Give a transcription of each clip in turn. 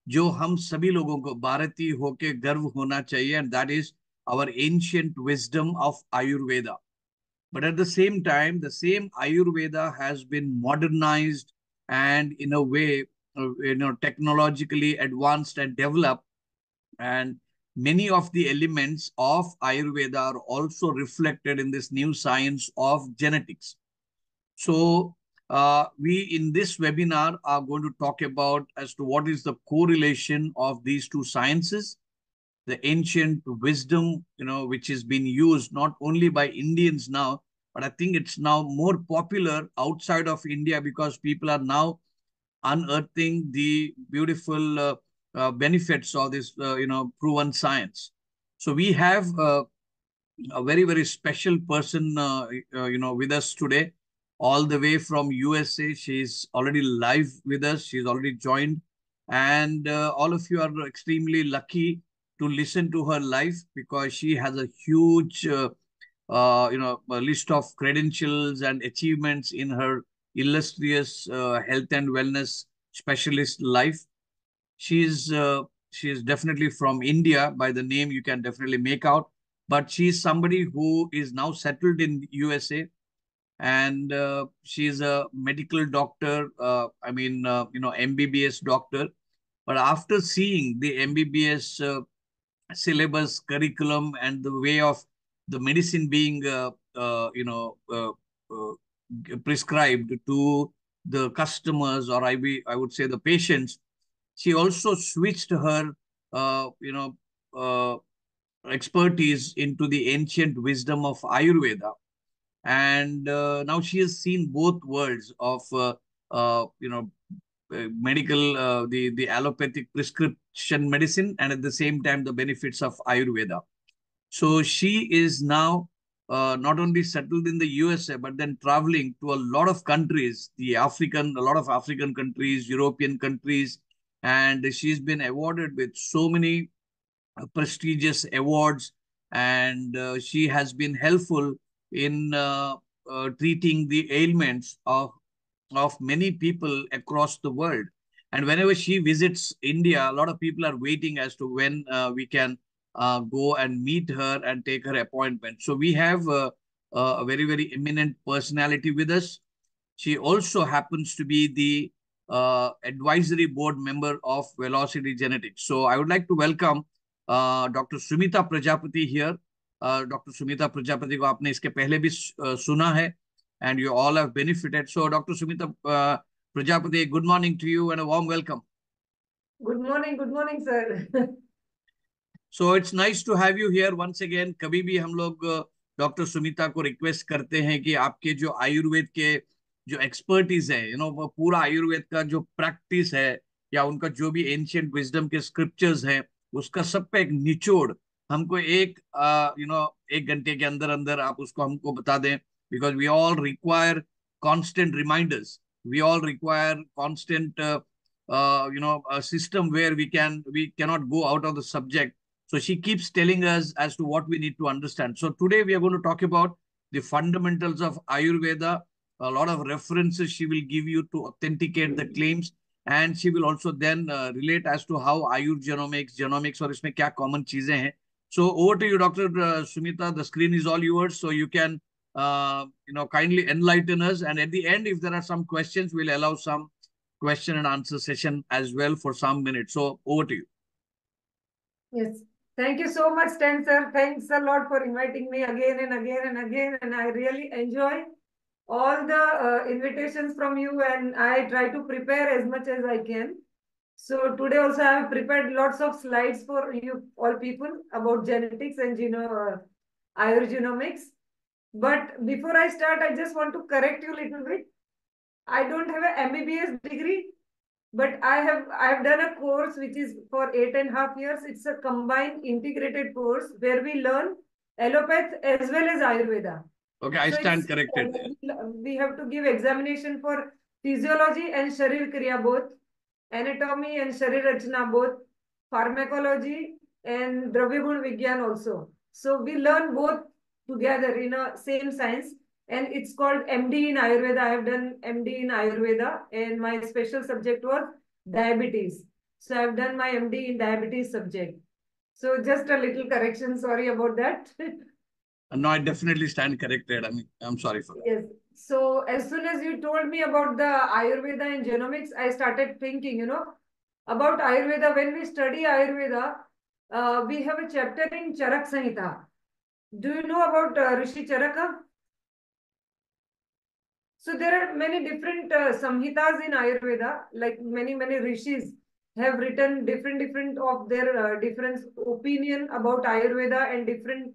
जो हम सभी लोगों को भारतीय होके गर्व होना चाहिए, and that is our ancient wisdom of Ayurveda. But at the same time, the same Ayurveda has been modernized and in a way, technologically advanced and developed. And many of the elements of Ayurveda are also reflected in this new science of genetics. So, we in this webinar are going to talk about as to what is the correlation of these two sciences, the ancient wisdom, which has been used not only by Indians now, but I think it's now more popular outside of India because people are now unearthing the beautiful benefits of this, proven science. So we have a very, very special person, with us today, all the way from USA. She's already live with us. She's already joined. And all of you are extremely lucky to listen to her live because she has a huge, a list of credentials and achievements in her illustrious health and wellness specialist life. She's she is definitely from India. By the name, you can definitely make out. But she's somebody who is now settled in USA, and she's a medical doctor. MBBS doctor. But after seeing the MBBS syllabus, curriculum, and the way of the medicine being, uh, prescribed to the customers, or I would say the patients, she also switched her, uh, you know, uh, expertise into the ancient wisdom of Ayurveda. And now she has seen both worlds of, medical, the allopathic prescription medicine, and at the same time, the benefits of Ayurveda. So she is now not only settled in the USA, but then traveling to a lot of countries, a lot of African countries, European countries, and she's been awarded with so many prestigious awards, and she has been helpful in treating the ailments of many people across the world. And whenever she visits India, a lot of people are waiting as to when we can go and meet her and take her appointment. So we have a very, very eminent personality with us. She also happens to be the advisory board member of Velocity Genetics. So I would like to welcome Dr. Sumita Prajapati here. Dr. Sumita Prajapati को आपने इसके पहले भी सुना है, and you all have benefited. So, Dr. Sumita Prajapati, good morning to you and a warm welcome. Good morning, sir. So, it's nice to have you here once again. कभी भी हम लोग डॉक्टर सुमिता को रिक्वेस्ट करते हैं कि आपके जो आयुर्वेद के जो एक्सपर्टीज है, वो पूरा आयुर्वेद का जो प्रैक्टिस है, या उनका जो भी एंशियंट विजडम के स्क्रिप्चर्स हैं, उसका सब पे एक निचोड़ हमको एक 1 घंटे के अंदर अंदर आप उसको हमको बता दें, because we all require constant reminders. We all require constant, a system where we cannot go out of the subject. So she keeps telling us as to what we need to understand. So today we are going to talk about the fundamentals of Ayurveda. A lot of references she will give you to authenticate the claims, and she will also then relate as to how genomics और इसमें क्या common चीजें हैं. So over to you, Dr. Sumita. The screen is all yours, so you can kindly enlighten us. And at the end, if there are some questions, we'll allow some question and answer session as well for some minutes. So over to you. Yes. Thank you so much, Stan sir. Thanks a lot for inviting me again and again and again. And I really enjoy all the invitations from you, and I try to prepare as much as I can. So today also I have prepared lots of slides for you all people about genetics and Ayurgenomics. But before I start, I just want to correct you a little bit. I don't have an MBBS degree, but I have done a course which is for 8.5 years. It's a combined integrated course where we learn allopath as well as Ayurveda. Okay, I stand corrected there. We have to give examination for physiology and Sharir Kriya both, anatomy and Sharir Rachna both, pharmacology and Dravya Gun Vigyan also. So we learn both together in a same science, and it's called MD in Ayurveda. I have done MD in Ayurveda, and my special subject was diabetes. So I've done my MD in diabetes subject. So just a little correction. Sorry about that. No, I definitely stand corrected. I mean, I'm sorry for that. Yes. So as soon as you told me about the Ayurveda and genomics, I started thinking, about Ayurveda. When we study Ayurveda, we have a chapter in Charak Samhita. Do you know about Rishi Charaka? So there are many different samhitas in Ayurveda, like many rishis have written different of their different opinion about Ayurveda and different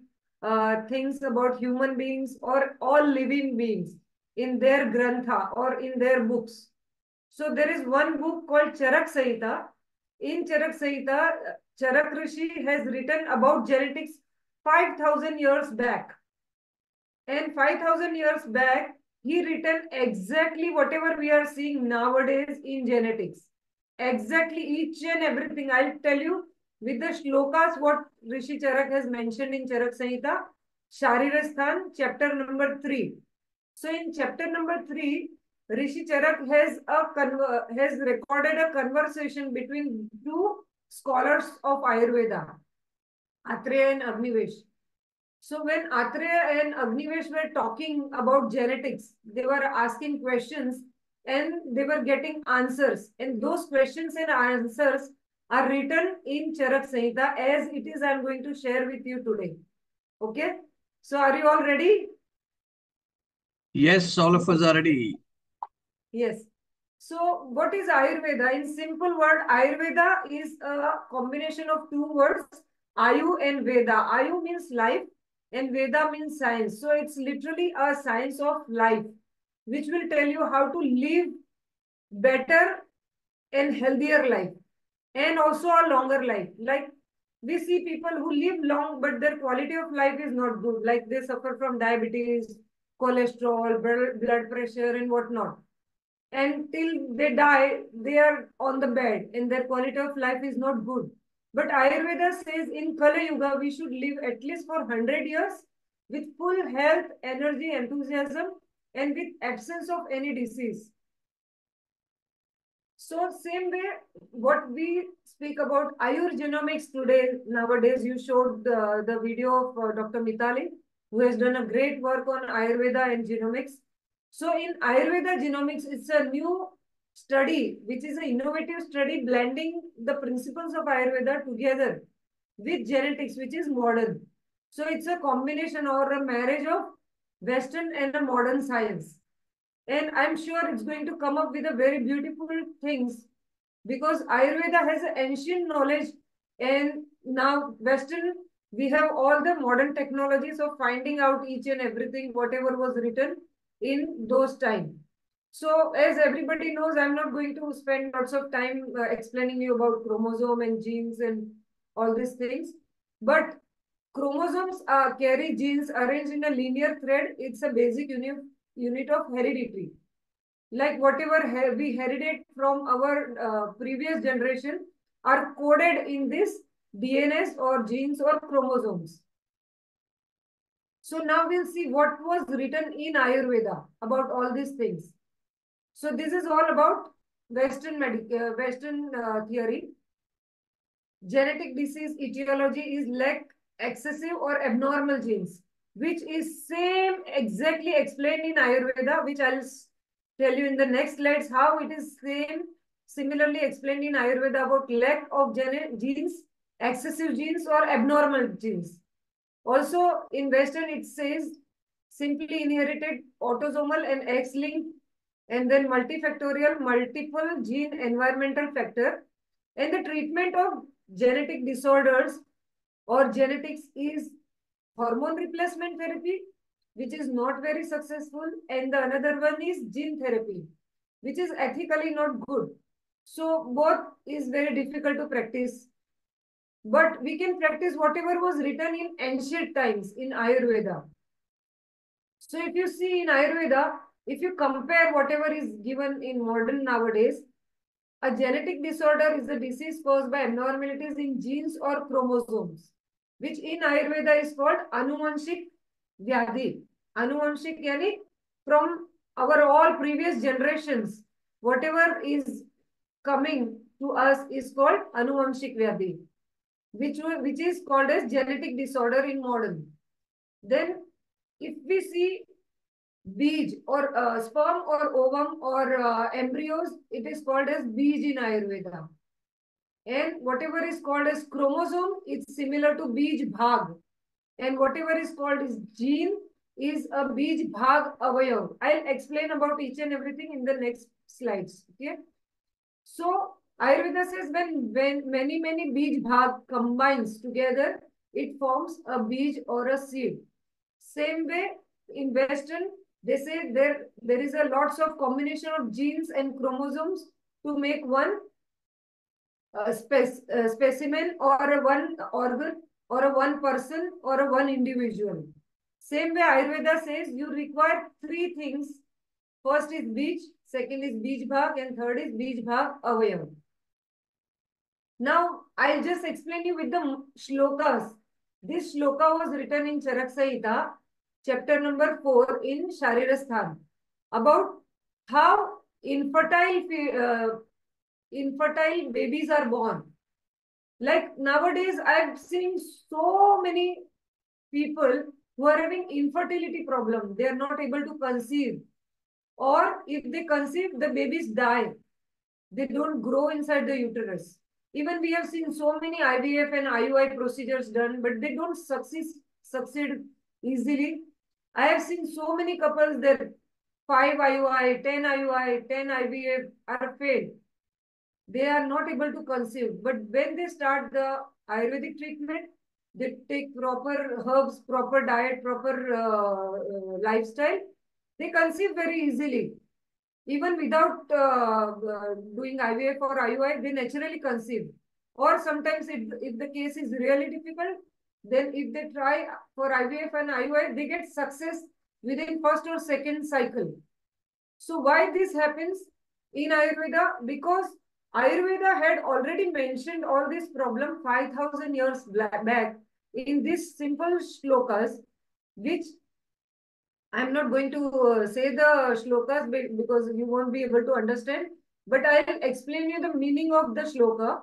things about human beings or all living beings in their grantha or in their books. So there is one book called Charak Samhita. In Charak Samhita, Charak Rishi has written about genetics 5,000 years back. And 5,000 years back, he written exactly whatever we are seeing nowadays in genetics. Exactly each and everything. I'll tell you with the shlokas what Rishi Charak has mentioned in Charak Samhita, Sharirasthan, chapter number 3. So in chapter number 3, Rishi Charak has recorded a conversation between two scholars of Ayurveda, Atreya and Agnivesh. So when Atreya and Agnivesh were talking about genetics, they were asking questions and they were getting answers. And those questions and answers are written in Charak Samhita as it is I'm going to share with you today. Okay. So are you all ready? Yes, all of us are ready. Yes. So what is Ayurveda? In simple word, Ayurveda is a combination of two words, Ayu and Veda. Ayu means life and Veda means science. So it's literally a science of life, which will tell you how to live better and healthier life and also a longer life. Like we see people who live long, but their quality of life is not good. Like they suffer from diabetes, cholesterol, blood pressure and whatnot. And till they die, they are on the bed and their quality of life is not good. But Ayurveda says in Kali Yuga, we should live at least for 100 years with full health, energy, enthusiasm, and with absence of any disease. So same way, what we speak about Ayurgenomics today, nowadays, you showed the video of Dr. Mitali, who has done a great work on Ayurveda and genomics. So in Ayurveda genomics, it's a new study, which is an innovative study blending the principles of Ayurveda together with genetics, which is modern. So it's a combination or a marriage of Western and a modern science. And I'm sure it's going to come up with a very beautiful things because Ayurveda has an ancient knowledge and now Western, we have all the modern technologies of finding out each and everything, whatever was written in those time. So as everybody knows, I'm not going to spend lots of time explaining you about chromosome and genes and all these things. But chromosomes carry genes arranged in a linear thread. It's a basic unit of heredity. Like whatever we inherited from our previous generation are coded in this DNAs or genes or chromosomes. So now we'll see what was written in Ayurveda about all these things. So this is all about Western theory. Genetic disease etiology is lack excessive or abnormal genes, which is same exactly explained in Ayurveda, which I'll tell you in the next slides how it is similarly explained in Ayurveda about lack of genes, excessive genes or abnormal genes. Also in Western it says simply inherited autosomal and X-linked and then multifactorial multiple gene environmental factor. And the treatment of genetic disorders or genetics is hormone replacement therapy, which is not very successful. And the another one is gene therapy, which is ethically not good. So both is very difficult to practice. But we can practice whatever was written in ancient times in Ayurveda. So if you see in Ayurveda, if you compare whatever is given in modern nowadays, a genetic disorder is a disease caused by abnormalities in genes or chromosomes, which in Ayurveda is called Anuvanshik Vyadhi. Anuvanshik yani from our all previous generations, whatever is coming to us is called anuvanshik vyadhi, which is called as genetic disorder in modern. Then if we see beej or sperm or ovum or embryos, it is called as beej in Ayurveda. And whatever is called as chromosome, it's similar to beej bhag. And whatever is called as gene is a beej bhag avayav. I'll explain about each and everything in the next slides. Okay. So Ayurveda says when many beej bhag combines together, it forms a beej or a seed. Same way in Western, they say there is a lots of combination of genes and chromosomes to make one specimen or a one organ or a one person or a one individual. Same way Ayurveda says you require three things. First is beej, second is beej bhag, and third is beej bhag avayav. Now I'll just explain you with the shlokas. This shloka was written in Charak Samhita, chapter number 4 in Sharirasthan, about how infertile babies are born. Like nowadays, I've seen so many people who are having infertility problem. They are not able to conceive. Or if they conceive, the babies die. They don't grow inside the uterus. Even we have seen so many IVF and IUI procedures done, but they don't succeed easily. I have seen so many couples that 5 IUI, 10 IUI, 10 IVF are failed. They are not able to conceive. But when they start the Ayurvedic treatment, they take proper herbs, proper diet, proper lifestyle, they conceive very easily. Even without doing IVF or IUI, they naturally conceive. Or sometimes if the case is really difficult, then if they try for IVF and IUI, they get success within first or second cycle. So why this happens in Ayurveda? Because Ayurveda had already mentioned all this problem 5,000 years back in these simple shlokas, which I'm not going to say the shlokas because you won't be able to understand, but I'll explain you the meaning of the shloka.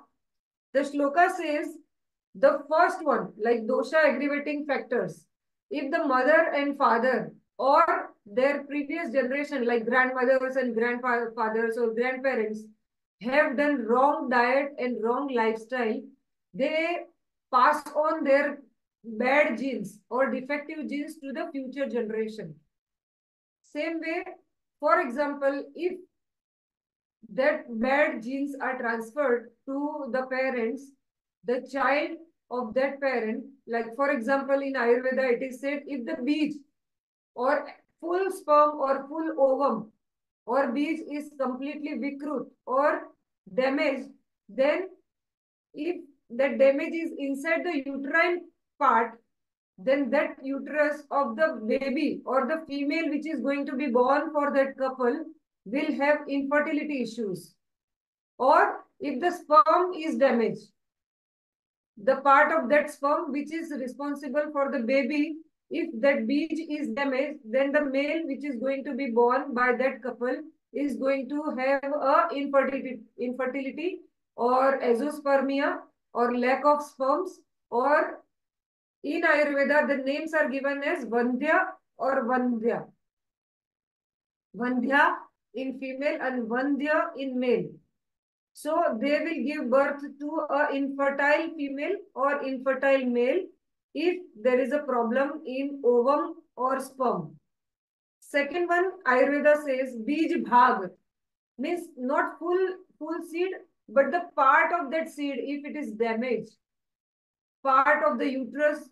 The shloka says the first one, like dosha aggravating factors. If the mother and father or their previous generation, like grandmothers and grandfathers or grandparents, have done wrong diet and wrong lifestyle, they pass on their bad genes or defective genes to the future generation. Same way, for example, if that bad genes are transferred to the parents, the child of that parent, like for example in Ayurveda, it is said if the beej or full sperm or full ovum or beej is completely vikrut or damaged, then if the damage is inside the uterine part, then that uterus of the baby or the female which is going to be born for that couple will have infertility issues. Or if the sperm is damaged, the part of that sperm which is responsible for the baby, if that beej is damaged, then the male which is going to be born by that couple is going to have a infertility or azoospermia or lack of sperms, or in Ayurveda, the names are given as Vandhya or Vandhya. Vandhya in female and Vandhya in male. So they will give birth to a infertile female or infertile male if there is a problem in ovum or sperm. Second one, Ayurveda says Bij Bhag, means not full seed, but the part of that seed, if it is damaged, part of the uterus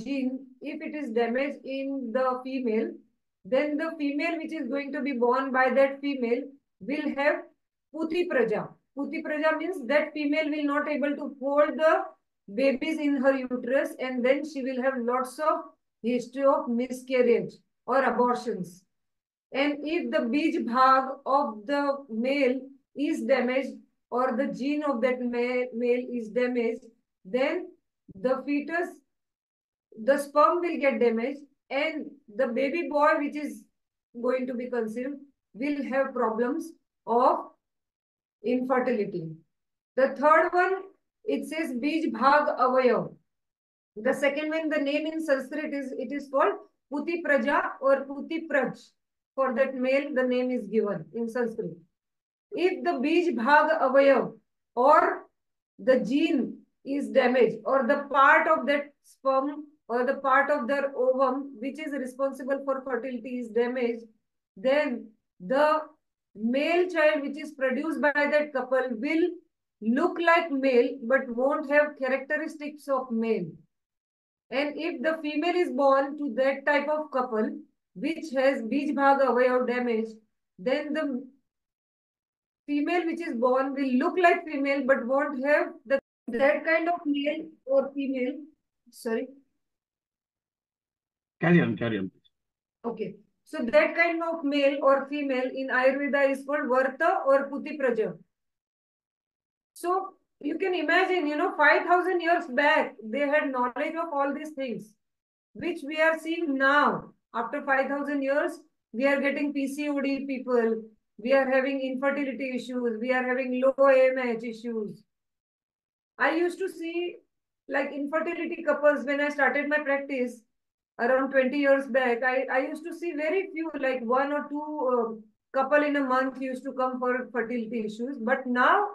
gene, if it is damaged in the female, then the female which is going to be born by that female will have Puti Praja. Puti Praja means that female will not able to hold the babies in her uterus, and then she will have lots of history of miscarriage or abortions. And if the Bij Bhag of the male is damaged or the gene of that male is damaged, then the fetus, the sperm will get damaged, and the baby boy which is going to be conceived will have problems of infertility. The third one, it says Bij Bhag Avayav. The second one, the name in Sanskrit it is called Puti Praja or Puti Praj. For that male, the name is given in Sanskrit. If the Bij Bhag Avayav or the gene is damaged, or the part of that sperm or the part of their ovum which is responsible for fertility is damaged, then the male child which is produced by that couple will look like male but won't have characteristics of male. And if the female is born to that type of couple which has Bij Bhag Avayav damage, then the female which is born will look like female but won't have that kind of male or female. Sorry. Carry on, please. Okay. So that kind of male or female in Ayurveda is called Varta or Puti Praja. So you can imagine, 5,000 years back, they had knowledge of all these things, which we are seeing now. After 5,000 years, we are getting PCOD people, we are having infertility issues, we are having low AMH issues. I used to see like infertility couples when I started my practice around 20 years back. I used to see very few, like one or two couple in a month used to come for fertility issues. But now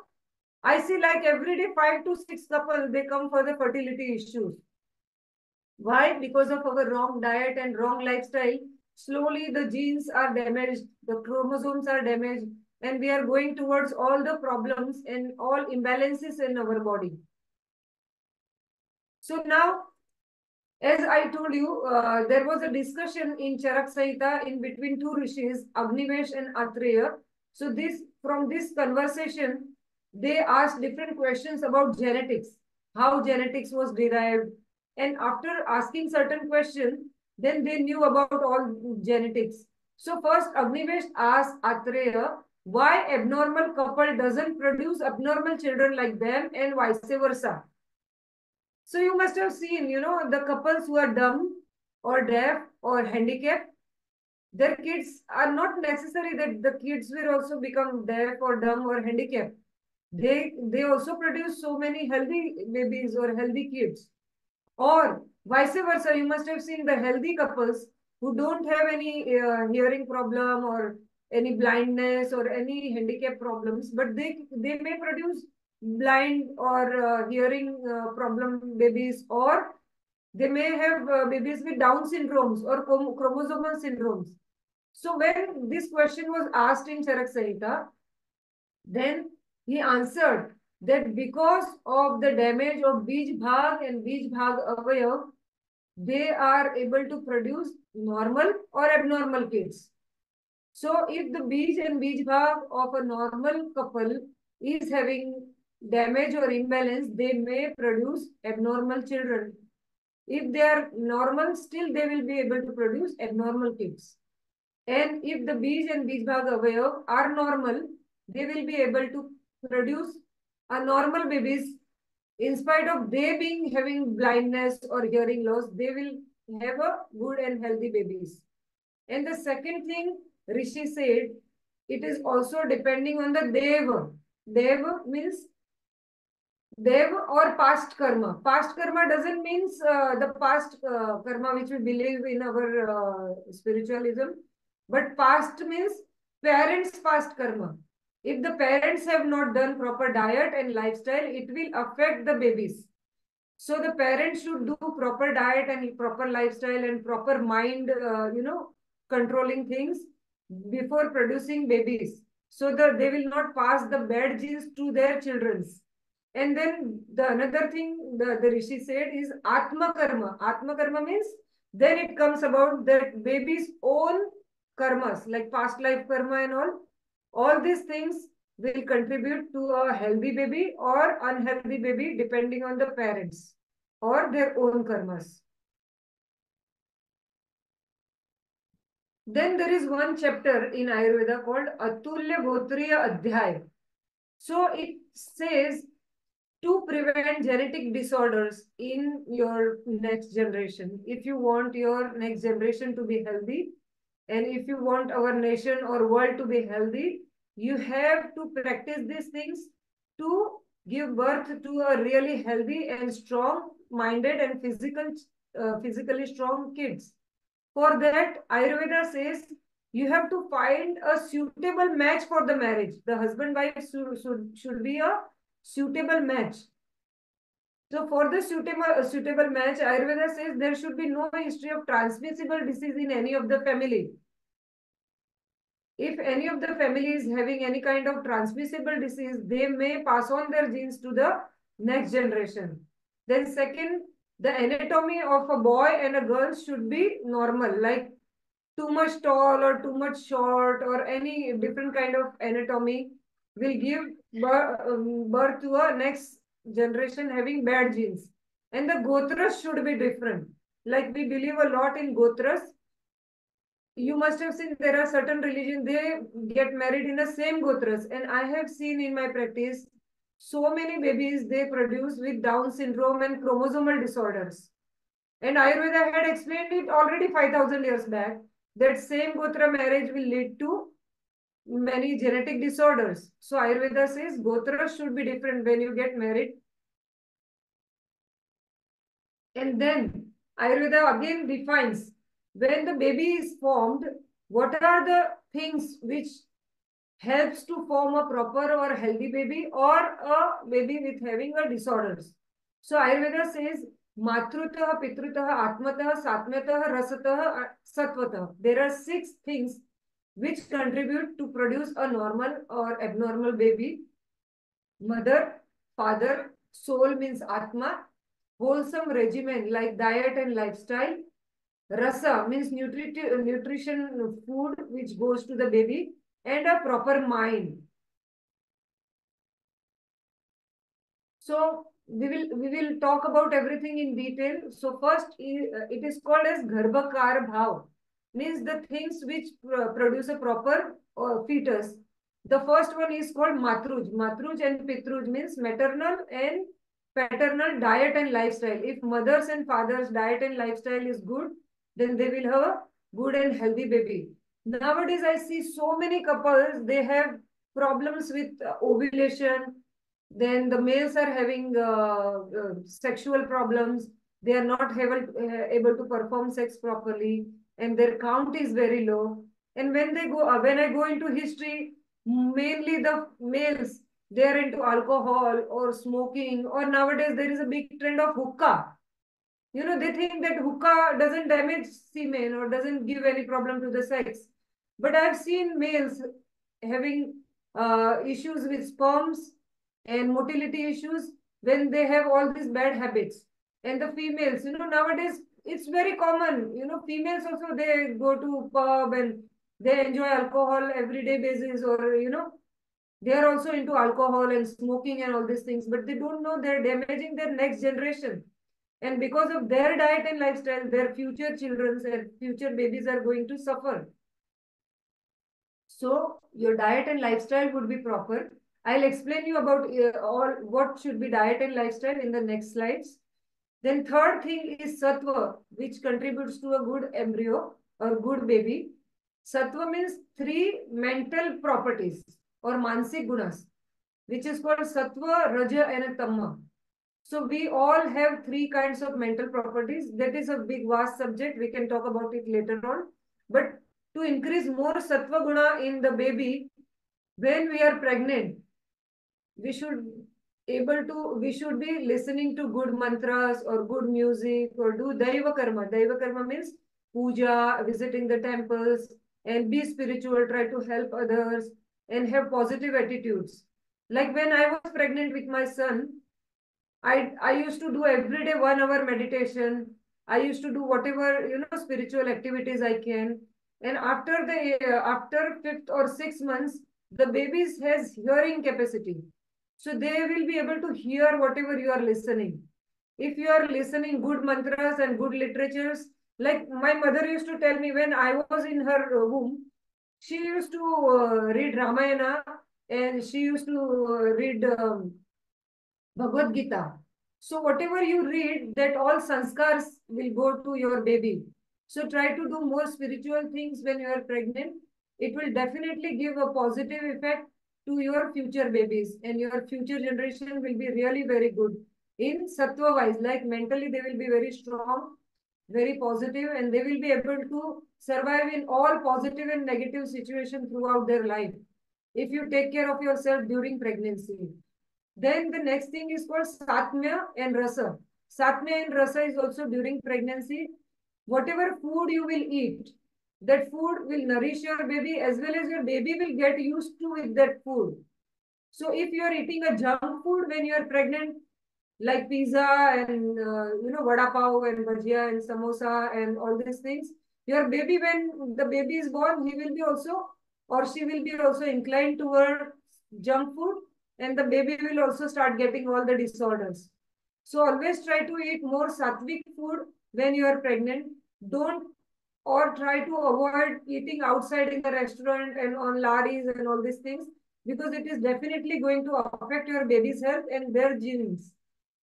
I see like every day 5 to 6 couples, they come for the fertility issues. Why? Because of our wrong diet and wrong lifestyle. Slowly the genes are damaged, the chromosomes are damaged, and we are going towards all the problems and all imbalances in our body. So now, as I told you, there was a discussion in Charak Samhita in between two rishis, Agnivesh and Atreya. So from this conversation, they asked different questions about genetics, how genetics was derived. And after asking certain questions, then they knew about all genetics. So first, Agnivesh asked Atreya, why abnormal couple doesn't produce abnormal children like them and vice versa. So you must have seen, the couples who are dumb or deaf or handicapped, their kids are not necessary that the kids will also become deaf or dumb or handicapped. They also produce so many healthy babies or healthy kids. Or vice versa, you must have seen the healthy couples who don't have any hearing problem or any blindness or any handicap problems, but they may produce blind or hearing problem babies, or they may have babies with Down syndromes or chromosomal syndromes. So when this question was asked in Charak Samhita, then he answered that because of the damage of Bij Bhag and Bij Bhag Avayav, they are able to produce normal or abnormal kids. So if the Bij and Bij Bhag of a normal couple is having damage or imbalance, they may produce abnormal children. If they are normal, still they will be able to produce abnormal kids. And if the Bij and Bij Bhag Avayav are normal, they will be able to produce a normal babies. In spite of they being having blindness or hearing loss, they will have a good and healthy babies. And the second thing Rishi said, it is also depending on the Deva. Deva means Dev or past karma. Past karma doesn't mean the past karma which we believe in our spiritualism, but past means parents' past karma. If the parents have not done proper diet and lifestyle, it will affect the babies. So the parents should do proper diet and proper lifestyle and proper mind, controlling things before producing babies, so that they will not pass the bad genes to their children. And then the another thing the Rishi said is Atma Karma. Atma Karma means then it comes about that baby's own karmas, like past life karma and all. All these things will contribute to a healthy baby or unhealthy baby depending on the parents or their own karmas. Then there is one chapter in Ayurveda called Atulya Gotriya Adhyay. So it says to prevent genetic disorders in your next generation. If you want your next generation to be healthy, and if you want our nation or world to be healthy, you have to practice these things to give birth to a really healthy and strong-minded and physically strong kids. For that, Ayurveda says you have to find a suitable match for the marriage. The husband-wife should be a suitable match. So for the suitable match, Ayurveda says there should be no history of transmissible disease in any of the family. If any of the family is having any kind of transmissible disease, they may pass on their genes to the next generation. Then second, the anatomy of a boy and a girl should be normal, like too much tall or too much short or any different kind of anatomy will give birth to a next generation having bad genes. And the gotras should be different. Like we believe a lot in gotras. You must have seen there are certain religions, they get married in the same gotras. And I have seen in my practice, so many babies they produce with Down syndrome and chromosomal disorders. And Ayurveda had explained it already 5,000 years back that same Gotra marriage will lead to many genetic disorders. So Ayurveda says Gotra should be different when you get married. And then Ayurveda again defines when the baby is formed, what are the things which helps to form a proper or healthy baby or a baby with having a disorders. So Ayurveda says Matrutah, Pitrutah, Atmatah, Satmatah, Rasatah, Satvatah. There are 6 things which contribute to produce a normal or abnormal baby. Mother, father, soul means Atma, wholesome regimen like diet and lifestyle. Rasa means nutrition food which goes to the baby, and a proper mind. So we will talk about everything in detail. So first, it is called as Garbhakar Bhav, means the things which produce a proper fetus. The first one is called Matruj. Matruj and Pitruj means maternal and paternal diet and lifestyle. If mothers and fathers' diet and lifestyle is good, then they will have a good and healthy baby. Nowadays, I see so many couples, they have problems with ovulation. Then the males are having sexual problems. They are not able to perform sex properly, and their count is very low. And when I go into history, mainly the males, they are into alcohol or smoking, or nowadays there is a big trend of hookah. You know, they think that hookah doesn't damage semen or doesn't give any problem to the sex. But I've seen males having issues with sperms and motility issues when they have all these bad habits. And the females, you know, nowadays it's very common. You know, females also, they go to pub and they enjoy alcohol everyday basis, or you know, they are also into alcohol and smoking and all these things, but they don't know they're damaging their next generation. And because of their diet and lifestyle, their future children and future babies are going to suffer. So your diet and lifestyle would be proper. I'll explain you about all what should be diet and lifestyle in the next slides. Then third thing is sattva, which contributes to a good embryo or good baby. Sattva means 3 mental properties or mansik gunas, which is called sattva, raja, and tamma. So we all have 3 kinds of mental properties. That is a big vast subject. We can talk about it later on. But to increase more sattva guna in the baby, when we are pregnant, we should be listening to good mantras or good music or do daiva karma. Daiva karma means puja, visiting the temples, and be spiritual, try to help others and have positive attitudes. Like when I was pregnant with my son, I used to do every day 1 hour meditation. I used to do whatever, you know, spiritual activities I can. And after 5th or 6th months, the babies has hearing capacity. So they will be able to hear whatever you are listening. If you are listening good mantras and good literatures, like my mother used to tell me when I was in her womb, she used to read Ramayana and she used to read Bhagavad Gita. So whatever you read, that all sanskars will go to your baby. So try to do more spiritual things when you are pregnant. It will definitely give a positive effect to your future babies, and your future generation will be really very good in sattva wise. Like mentally, they will be very strong, very positive, and they will be able to survive in all positive and negative situations throughout their life if you take care of yourself during pregnancy. Then the next thing is called Satmya and Rasa. Satmya and Rasa is also during pregnancy. Whatever food you will eat, that food will nourish your baby as well as your baby will get used to with that food. So if you are eating a junk food when you are pregnant, like pizza and vada pav and bhajia and samosa and all these things, your baby, when the baby is born, he will be also, or she will be also inclined toward junk food, and the baby will also start getting all the disorders. So always try to eat more sattvic food when you are pregnant. Don't, or try to avoid eating outside in the restaurant and on laris and all these things, because it is definitely going to affect your baby's health and their genes.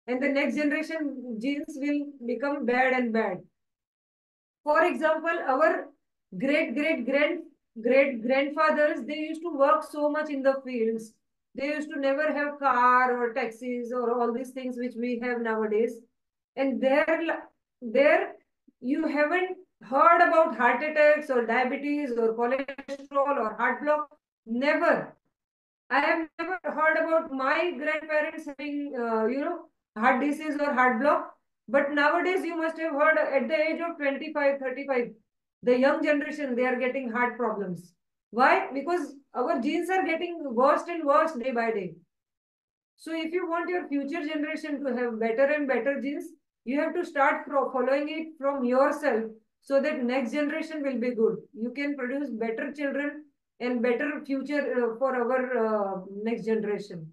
And the next generation genes will become bad and bad. For example, our great grandfathers, they used to work so much in the fields. They used to never have car or taxis or all these things which we have nowadays. And there you haven't heard about heart attacks or diabetes or cholesterol or heart block. Never. I have never heard about my grandparents having, heart disease or heart block. But nowadays, you must have heard at the age of 25, 35, the young generation, they are getting heart problems. Why? Because our genes are getting worse and worse day by day. So if you want your future generation to have better and better genes, you have to start following it from yourself so that next generation will be good. You can produce better children and better future for our next generation.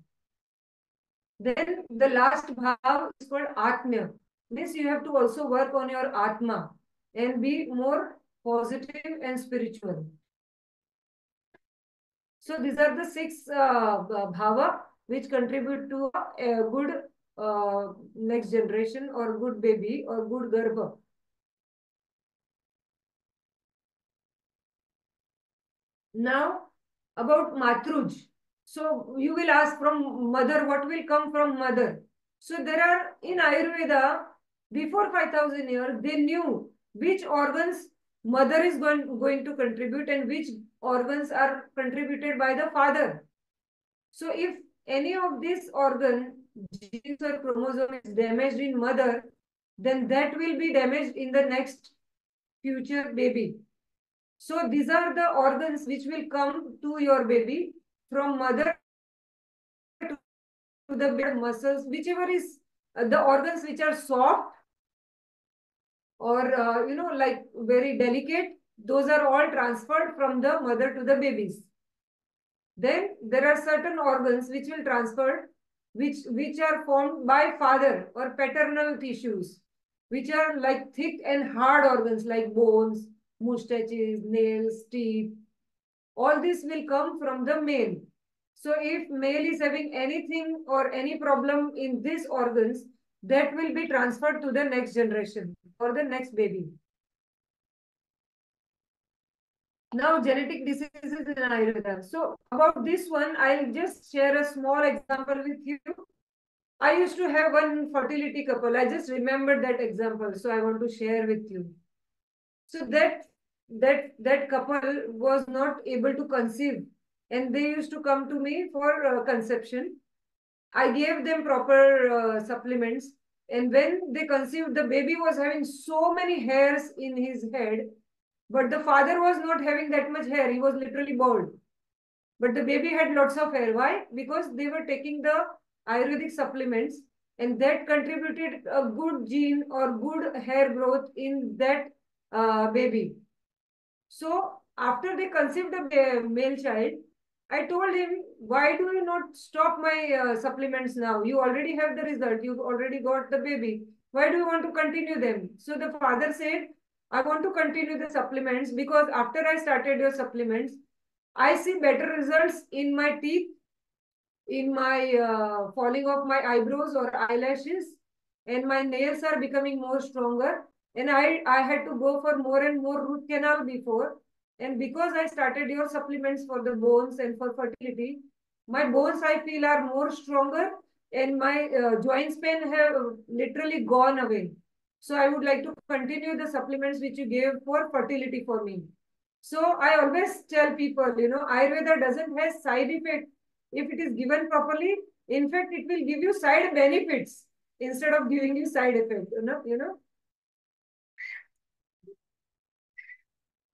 Then the last bhav is called Atma. Means you have to also work on your Atma and be more positive and spiritual. So these are the six bhava which contribute to a good next generation or good baby or good garbha. Now about Matruj. So you will ask from mother, what will come from mother? So there are in Ayurveda, before 5,000 years, they knew which organs mother is going to contribute and which organs are contributed by the father. So if any of these organ, genes or chromosome is damaged in mother, then that will be damaged in the next future baby. So these are the organs which will come to your baby from mother to the muscles, whichever is the organs which are soft or like very delicate, those are all transferred from the mother to the babies. Then there are certain organs which will transfer, which are formed by father or paternal tissues, which are like thick and hard organs like bones, mustaches, nails, teeth. All this will come from the male. So if male is having anything or any problem in these organs, that will be transferred to the next generation or the next baby. Now, genetic diseases in Ayurveda. So about this one, I'll just share a small example with you. I used to have one fertility couple. I just remembered that example, so I want to share with you. So that couple was not able to conceive, and they used to come to me for conception. I gave them proper supplements, and when they conceived, the baby was having so many hairs in his head, but the father was not having that much hair. He was literally bald. But the baby had lots of hair. Why? Because they were taking the Ayurvedic supplements, and that contributed a good gene or good hair growth in that baby. So after they conceived a male child, I told him, why do you not stop my supplements now? You already have the result. You've already got the baby. Why do you want to continue them? So the father said, I want to continue the supplements because after I started your supplements, I see better results in my teeth, in my falling of my eyebrows or eyelashes, and my nails are becoming more stronger. And I had to go for more and more root canal before. And because I started your supplements for the bones and for fertility, My bones I feel are more stronger, and my joints pain have literally gone away. So I would like to continue the supplements which you gave for fertility for me. So I always tell people, Ayurveda doesn't have side effect if it is given properly. In fact, it will give you side benefits instead of giving you side effect.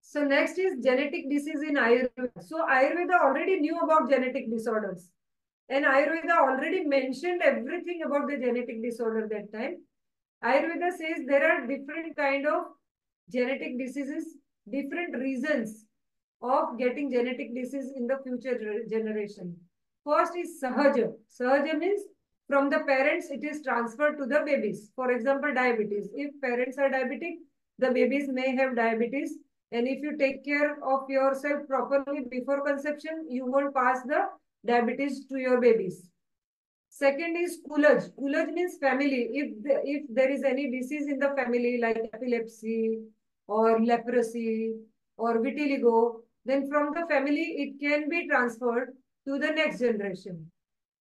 So next is genetic disease in Ayurveda. So Ayurveda already knew about genetic disorders. And Ayurveda already mentioned everything about the genetic disorder that time. Ayurveda says there are different kind of genetic diseases, different reasons of getting genetic disease in the future generation. First is Sahaja. Sahaja means from the parents it is transferred to the babies. For example, diabetes. If parents are diabetic, the babies may have diabetes. And if you take care of yourself properly before conception, you won't pass the diabetes to your babies. Second is Kulaj. Kulaj means family. If there is any disease in the family like epilepsy or leprosy or vitiligo, then from the family it can be transferred to the next generation.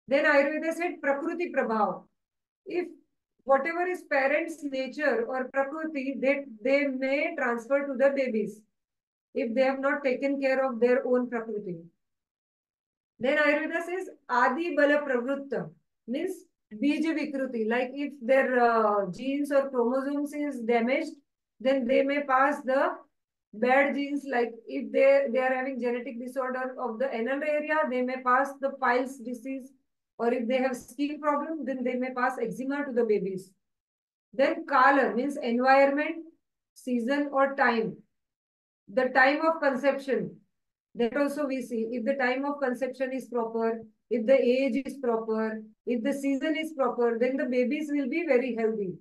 Then Ayurveda said Prakriti Prabhav. If whatever is parents' nature or Prakriti, they may transfer to the babies if they have not taken care of their own Prakriti. Then Ayurveda says Adi Bala Pravritta means Bija Vikruti. Like if their genes or chromosomes is damaged, then they may pass the bad genes. Like if they are having genetic disorder of the anal area, they may pass the piles disease. Or if they have skin problem, then they may pass eczema to the babies. Then Kala means environment, season or time. The time of conception, that also we see. If the time of conception is proper, if the age is proper, if the season is proper, then the babies will be very healthy.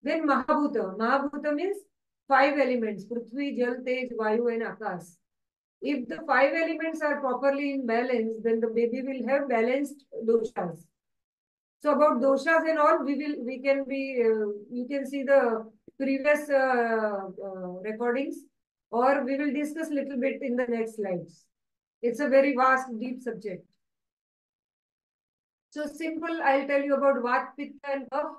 Then Mahabhuta. Mahabhuta means 5 elements: Prithvi, Jal, Tej, Vayu and Akash. If the 5 elements are properly in balance, then the baby will have balanced doshas. So about doshas and all, you can see the previous recordings, or we will discuss little bit in the next slides. It's a very vast, deep subject. So simple, I'll tell you about Vata, Pitta and Kapha.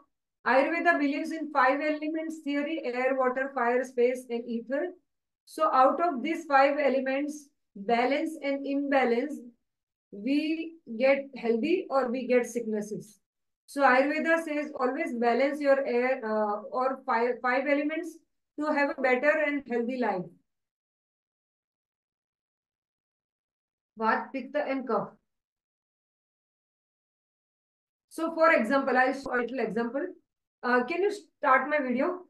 Ayurveda believes in 5 elements theory: air, water, fire, space and ether. So out of these 5 elements, balance and imbalance, we get healthy or we get sicknesses. So Ayurveda says always balance your air or five elements to have a better and healthy life. Vata, Pitta and Kapha. So for example, I'll show a little example. Can you start my video?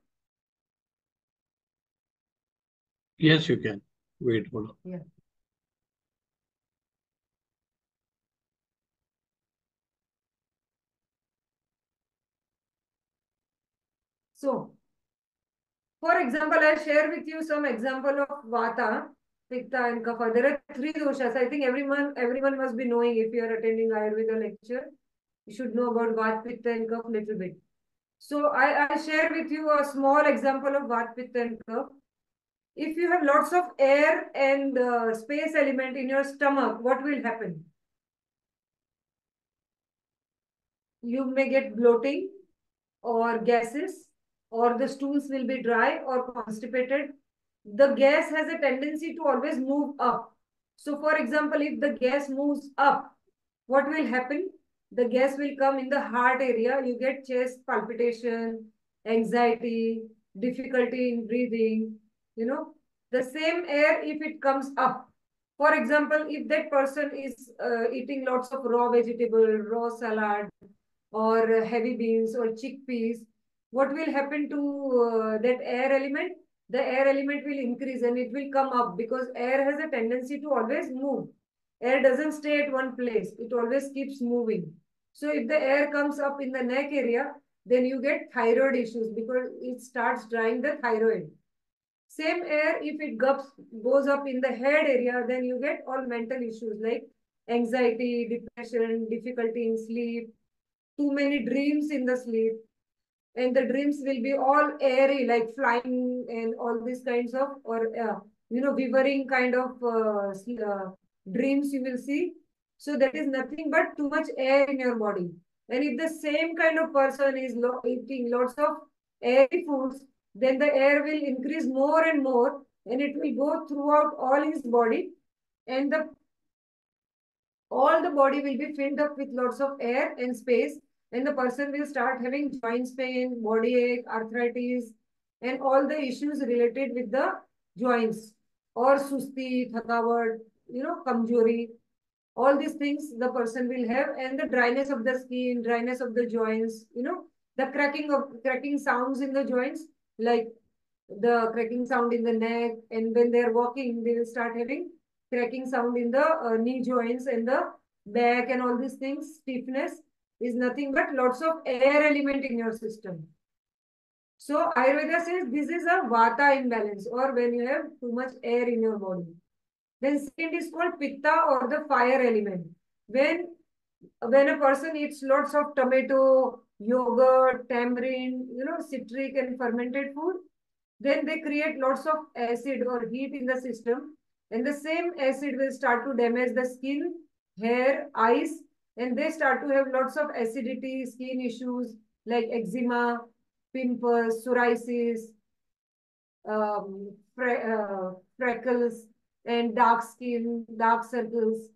Yes, you can. Wait, hold on. Yeah. So, for example, I'll share with you some example of Vata, Pitta and Kapha. There are 3 doshas. I think everyone must be knowing. If you are attending Ayurveda lecture, you should know about Vata, Pitta and Kapha little bit. So I share with you a small example of Vata, Pitta and Kapha. If you have lots of air and space element in your stomach, what will happen? You may get bloating or gases, or the stools will be dry or constipated. The gas has a tendency to always move up. So for example, if the gas moves up, what will happen? The gas will come in the heart area. You get chest palpitation, anxiety, difficulty in breathing. The same air, if it comes up, for example, if that person is eating lots of raw vegetable, raw salad, or heavy beans or chickpeas, what will happen to that air element? The air element will increase and it will come up, because air has a tendency to always move. Air doesn't stay at one place. It always keeps moving. So if the air comes up in the neck area, then you get thyroid issues because it starts drying the thyroid. Same air, if it goes up in the head area, then you get all mental issues like anxiety, depression, difficulty in sleep, too many dreams in the sleep, and the dreams will be all airy, like flying and all these kinds of, or quivering kind of dreams you will see. So that is nothing but too much air in your body. And if the same kind of person is eating lots of airy foods, then the air will increase more and more, and it will go throughout all his body, and the all the body will be filled up with lots of air and space, and the person will start having joints pain, body ache, arthritis, and all the issues related with the joints, or susti, thakawat, kamjori, all these things the person will have, and the dryness of the skin, dryness of the joints, the cracking sounds in the joints, like the cracking sound in the neck, and when they're walking, they will start having cracking sound in the knee joints and the back, and all these things. Stiffness is nothing but lots of air element in your system. So Ayurveda says this is a vata imbalance, or when you have too much air in your body. Then second is called pitta, or the fire element. When a person eats lots of tomato, yogurt, tamarind, citric and fermented food, then they create lots of acid or heat in the system, and the same acid will start to damage the skin, hair, eyes, and they start to have lots of acidity, skin issues like eczema, pimples, psoriasis, freckles, and dark skin, dark circles.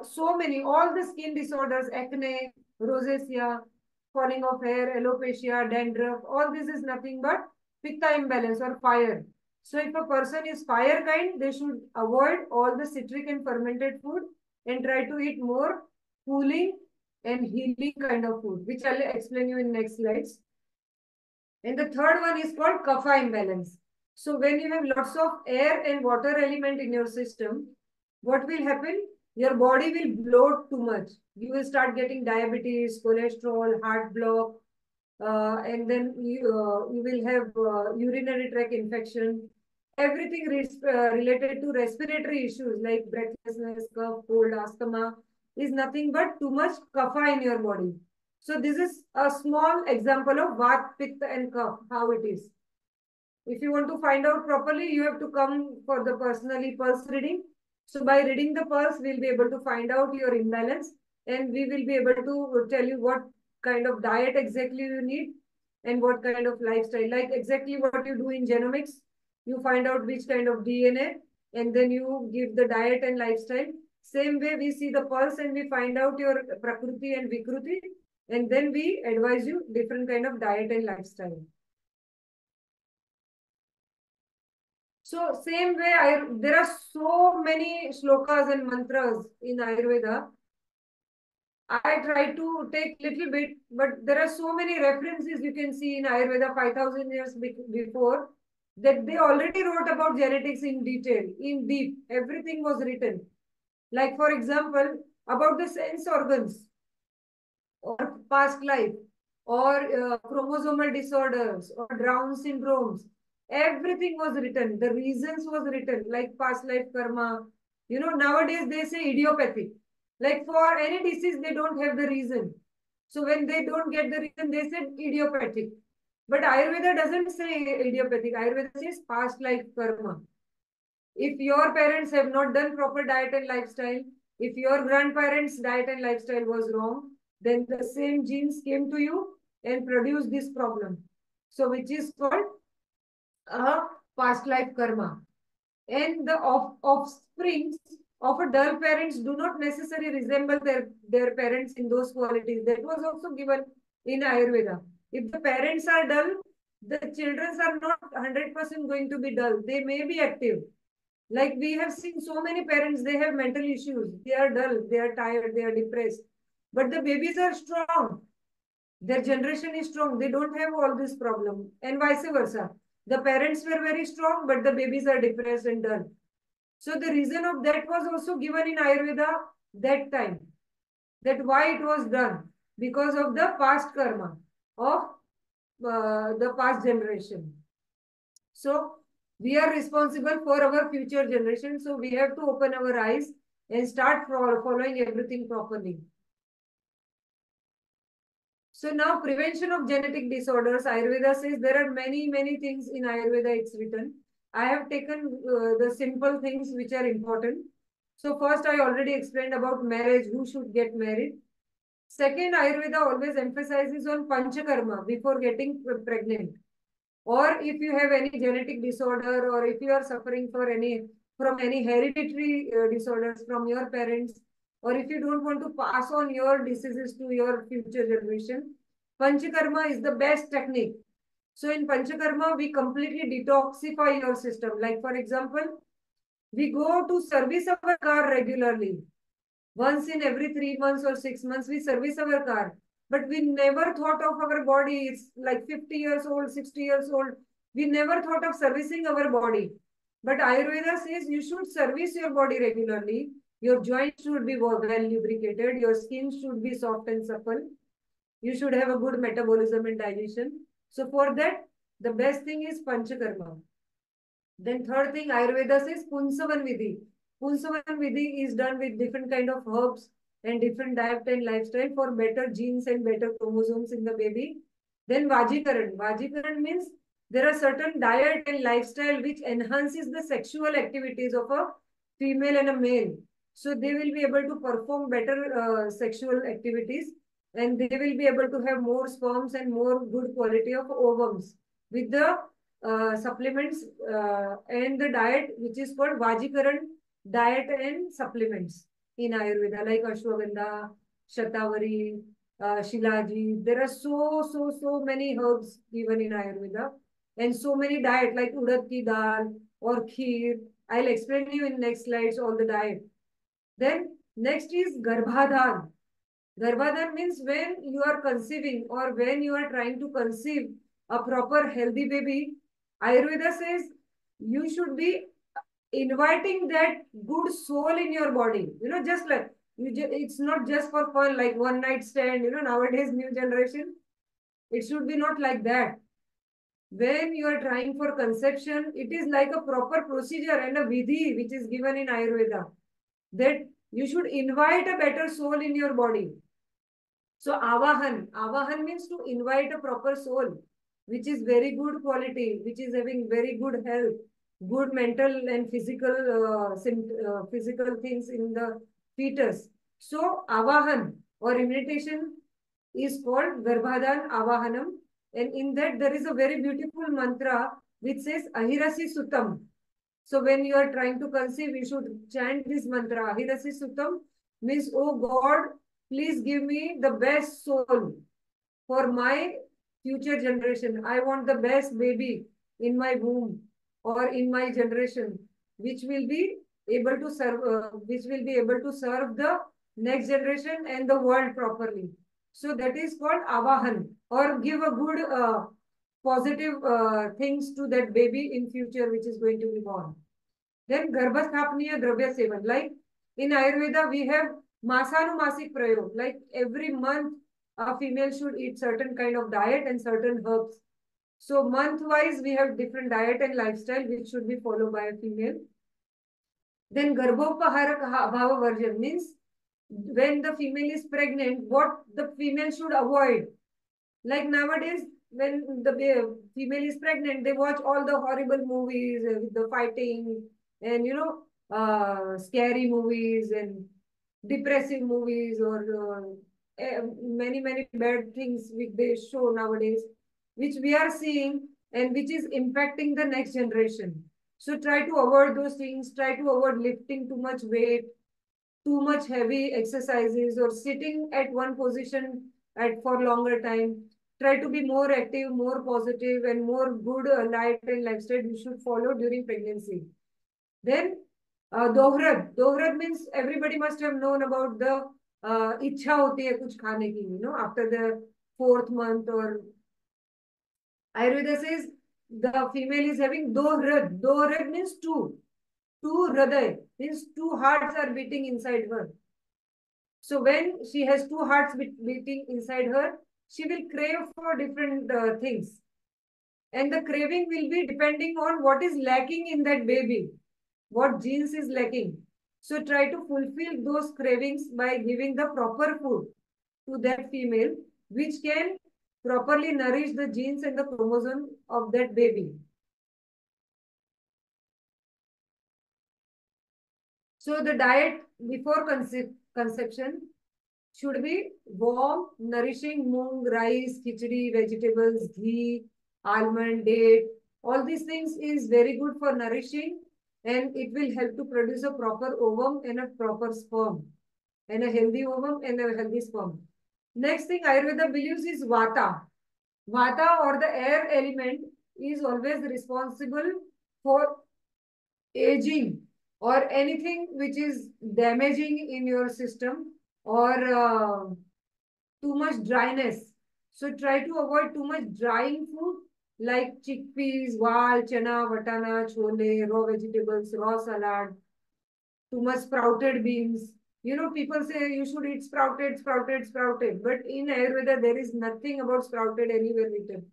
So many, all the skin disorders, acne, rosacea, falling of hair, alopecia, dandruff, all this is nothing but pitta imbalance or fire. So if a person is fire kind, they should avoid all the citric and fermented food and try to eat more cooling and healing kind of food, which I'll explain you in next slides. And the third one is called kapha imbalance. So when you have lots of air and water element in your system, what will happen? Your body will bloat too much. You will start getting diabetes, cholesterol, heart block, and then you will have urinary tract infection. Everything related to respiratory issues like breathlessness, cough, cold, asthma is nothing but too much kapha in your body. So this is a small example of Vat, Pitta and Kapha, how it is. If you want to find out properly, you have to come for the personally pulse reading. So by reading the pulse, we'll be able to find out your imbalance, and we will be able to tell you what kind of diet exactly you need and what kind of lifestyle. Like exactly what you do in genomics, you find out which kind of DNA, and then you give the diet and lifestyle. Same way we see the pulse and we find out your Prakriti and Vikruti, and then we advise you different kind of diet and lifestyle. So same way, there are so many shlokas and mantras in Ayurveda. I try to take little bit, but there are so many references you can see in Ayurveda 5,000 years before, that they already wrote about genetics in detail, in deep. Everything was written. Like for example, about the sense organs, or past life, or chromosomal disorders, or Down syndromes. Everything was written. The reasons was written, like past life karma. Nowadays they say idiopathic. Like for any disease, they don't have the reason. So when they don't get the reason, they said idiopathic. But Ayurveda doesn't say idiopathic. Ayurveda says past life karma. If your parents have not done proper diet and lifestyle, if your grandparents' diet and lifestyle was wrong, then the same genes came to you and produced this problem. So which is called a past life karma. And the offsprings of a dull parents do not necessarily resemble their parents in those qualities. That was also given in Ayurveda. If the parents are dull, the children are not 100% going to be dull. They may be active. Like we have seen so many parents, they have mental issues. They are dull, they are tired, they are depressed. But the babies are strong. Their generation is strong. They don't have all this problem. And vice versa. The parents were very strong, but the babies are depressed and dull. So the reason of that was also given in Ayurveda that time. That why it was done. Because of the past karma of the past generation. So we are responsible for our future generation. So we have to open our eyes and start following everything properly. So now prevention of genetic disorders, Ayurveda says there are many, many things in Ayurveda it's written. I have taken the simple things which are important. So first, I already explained about marriage, who should get married. Second, Ayurveda always emphasizes on panchakarma before getting pregnant. Or if you have any genetic disorder, or if you are suffering from any hereditary disorders from your parents, or if you don't want to pass on your diseases to your future generation, panchakarma is the best technique. So in panchakarma, we completely detoxify your system. Like for example, we go to service our car regularly. Once in every 3 months or 6 months, we service our car. But we never thought of our body. It's like 50 years old, 60 years old. We never thought of servicing our body. But Ayurveda says you should service your body regularly. Your joints should be well lubricated. Your skin should be soft and supple. You should have a good metabolism and digestion. So for that, the best thing is Panchakarma. Then third thing, Ayurveda says Punsavan Vidhi. Punsavan Vidhi is done with different kind of herbs and different diet and lifestyle for better genes and better chromosomes in the baby. Then Vajikaran. Vajikaran means there are certain diet and lifestyle which enhances the sexual activities of a female and a male. So they will be able to perform better sexual activities, and they will be able to have more sperms and more good quality of ovums with the supplements and the diet which is called Vajikaran diet and supplements in Ayurveda, like Ashwagandha, Shatavari, Shilaji. There are so many herbs given in Ayurveda, and so many diet like Urad ki dal or kheer. I'll explain you in next slides all the diet. Then next is Garbhadhan. Garbhadhan means when you are conceiving or when you are trying to conceive a proper healthy baby, Ayurveda says you should be inviting that good soul in your body. Just like it's not just for fun, like one night stand. Nowadays new generation, it should be not like that. When you are trying for conception, it is like a proper procedure and a vidhi which is given in Ayurveda, that you should invite a better soul in your body. So Avahan means to invite a proper soul, which is very good quality, which is having very good health, good mental and physical things in the fetus. So Avahan or imitation is called Garbhadhan Avahanam. And in that there is a very beautiful mantra which says Ahirasi Sutam. So when you are trying to conceive, you should chant this mantra. Ahirasi Sutam means, oh God, please give me the best soul for my future generation. I want the best baby in my womb or in my generation, which will be able to serve the next generation and the world properly. So that is called Avahan, or give a good positive things to that baby in future which is going to be born. Then Garbhasthapaniya Dravya Sevan. Like in Ayurveda, we have Masanumasik Prayog. Like every month, a female should eat certain kind of diet and certain herbs. So month-wise, we have different diet and lifestyle which should be followed by a female. Then Garbhopahara Bhava Varjan means when the female is pregnant, what the female should avoid. Like nowadays, when the female is pregnant, they watch all the horrible movies with the fighting and scary movies and depressive movies, or many bad things which they show nowadays, which we are seeing and which is impacting the next generation. So try to avoid those things. Try to avoid lifting too much weight, too much heavy exercises, or sitting at one position for longer time. Try to be more active, more positive, and more good diet and lifestyle you should follow during pregnancy. Then Dohrad. Dohrad means everybody must have known about the इच्छा होती है कुछ खाने की, after the 4th month, or Ayurveda says the female is having Dohrad. Dohrad means two. Two hriday means two hearts are beating inside her. So when she has two hearts beating inside her, she will crave for different things. And the craving will be depending on what is lacking in that baby, what genes is lacking. So try to fulfill those cravings by giving the proper food to that female, which can properly nourish the genes and the chromosome of that baby. So the diet before conception should be warm, nourishing moong, rice, khichdi, vegetables, ghee, almond, date. All these things is very good for nourishing, and it will help to produce a proper ovum and a proper sperm, and a healthy ovum and a healthy sperm. Next thing Ayurveda believes is Vata. Vata, or the air element, is always responsible for aging or anything which is damaging in your system, or too much dryness. So try to avoid too much drying food like chickpeas, wal, chana, vatana, chole, raw vegetables, raw salad, too much sprouted beans. You know, people say you should eat sprouted, sprouted, sprouted. But in Ayurveda, there is nothing about sprouted anywhere written.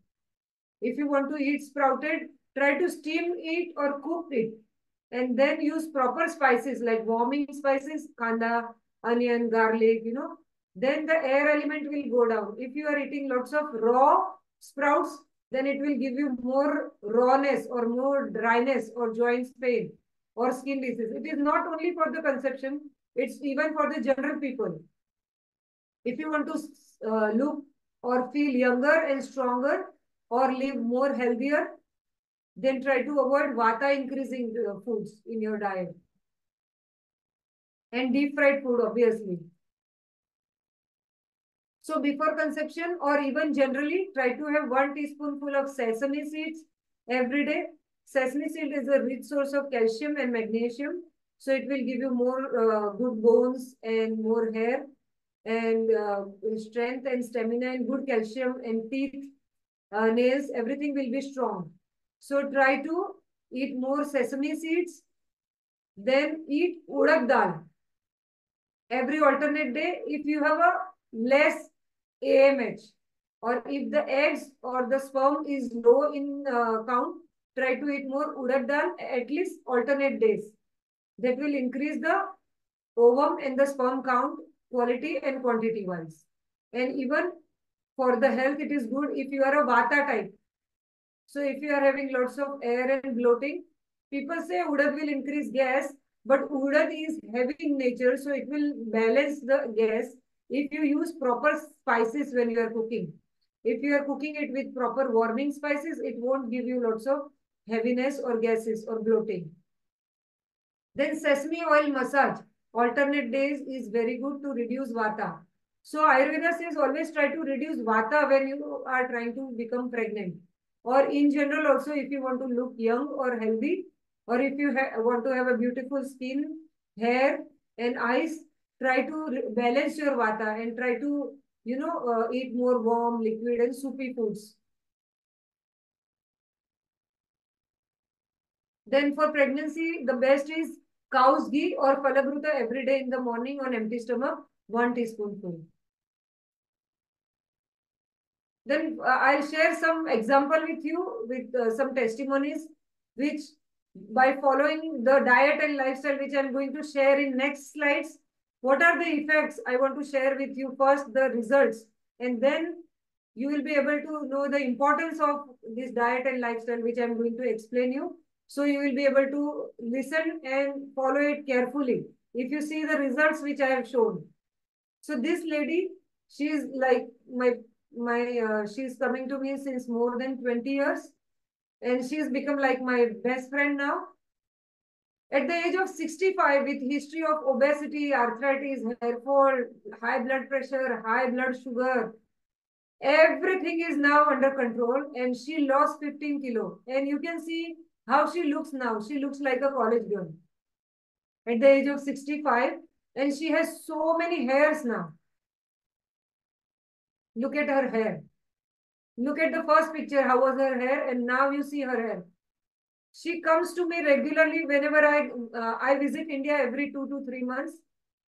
If you want to eat sprouted, try to steam it or cook it. And then use proper spices like warming spices, kanda, onion, garlic, you know. Then the air element will go down. If you are eating lots of raw sprouts, then it will give you more rawness or more dryness or joint pain or skin disease. It is not only for the conception, it's even for the general people. If you want to look or feel younger and stronger or live more healthier, then try to avoid vata increasing foods in your diet. And deep fried food, obviously. So before conception or even generally, try to have 1 teaspoonful of sesame seeds every day. Sesame seed is a rich source of calcium and magnesium. So it will give you more good bones and more hair and strength and stamina and good calcium and teeth, nails, everything will be strong. So try to eat more sesame seeds. Then eat urad dal every alternate day. If you have a less AMH, or if the eggs or the sperm is low in count, try to eat more urad dal at least alternate days. That will increase the ovum and the sperm count, quality and quantity wise. And even for the health, it is good if you are a vata type. So if you are having lots of air and bloating, people say urad will increase gas, but urad is heavy in nature, so it will balance the gas if you use proper spices when you are cooking. If you are cooking it with proper warming spices, it won't give you lots of heaviness or gases or bloating. Then sesame oil massage, alternate days, is very good to reduce vata. So Ayurveda says always try to reduce vata when you are trying to become pregnant. Or in general also, if you want to look young or healthy, or if you want to have a beautiful skin, hair and eyes, try to balance your vata and try to, eat more warm, liquid and soupy foods. Then for pregnancy, the best is cow's ghee or falagruta every day in the morning on empty stomach, 1 teaspoonful. Then I'll share some example with you with some testimonies, which by following the diet and lifestyle, which I'm going to share in next slides. What are the effects? I want to share with you first the results, and then you will be able to know the importance of this diet and lifestyle, which I'm going to explain you. So you will be able to listen and follow it carefully. If you see the results which I have shown. So this lady, she is like she's coming to me since more than 20 years, and she's become like my best friend now. At the age of 65, with history of obesity, arthritis, hair fall, high blood pressure, high blood sugar, everything is now under control, and she lost 15 kilo. And you can see how she looks now. She looks like a college girl at the age of 65, and she has so many hairs now. Look at her hair. Look at the first picture, how was her hair, and now you see her hair. She comes to me regularly whenever I visit India every 2 to 3 months.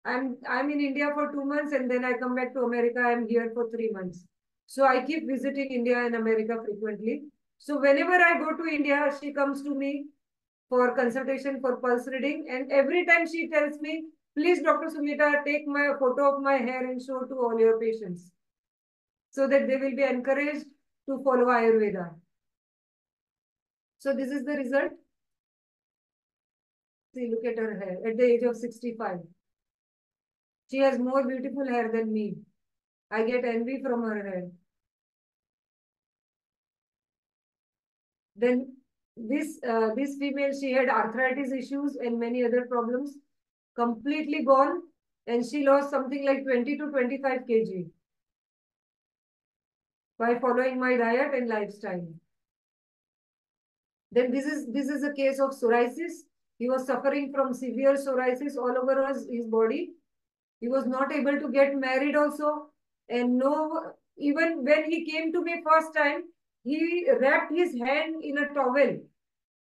I'm in India for 2 months, and then I come back to America. I'm here for 3 months. So I keep visiting India and America frequently. So whenever I go to India, she comes to me for consultation for pulse reading, and every time she tells me, please, Dr. Sumita, take my photo of my hair and show to all your patients, so that they will be encouraged to follow Ayurveda. So this is the result. See, look at her hair at the age of 65. She has more beautiful hair than me. I get envy from her hair. Then this female, she had arthritis issues and many other problems, completely gone, and she lost something like 20 to 25 kg by following my diet and lifestyle. Then this is a case of psoriasis. He was suffering from severe psoriasis all over his body. He was not able to get married also, and no, even when he came to me first time, he wrapped his hand in a towel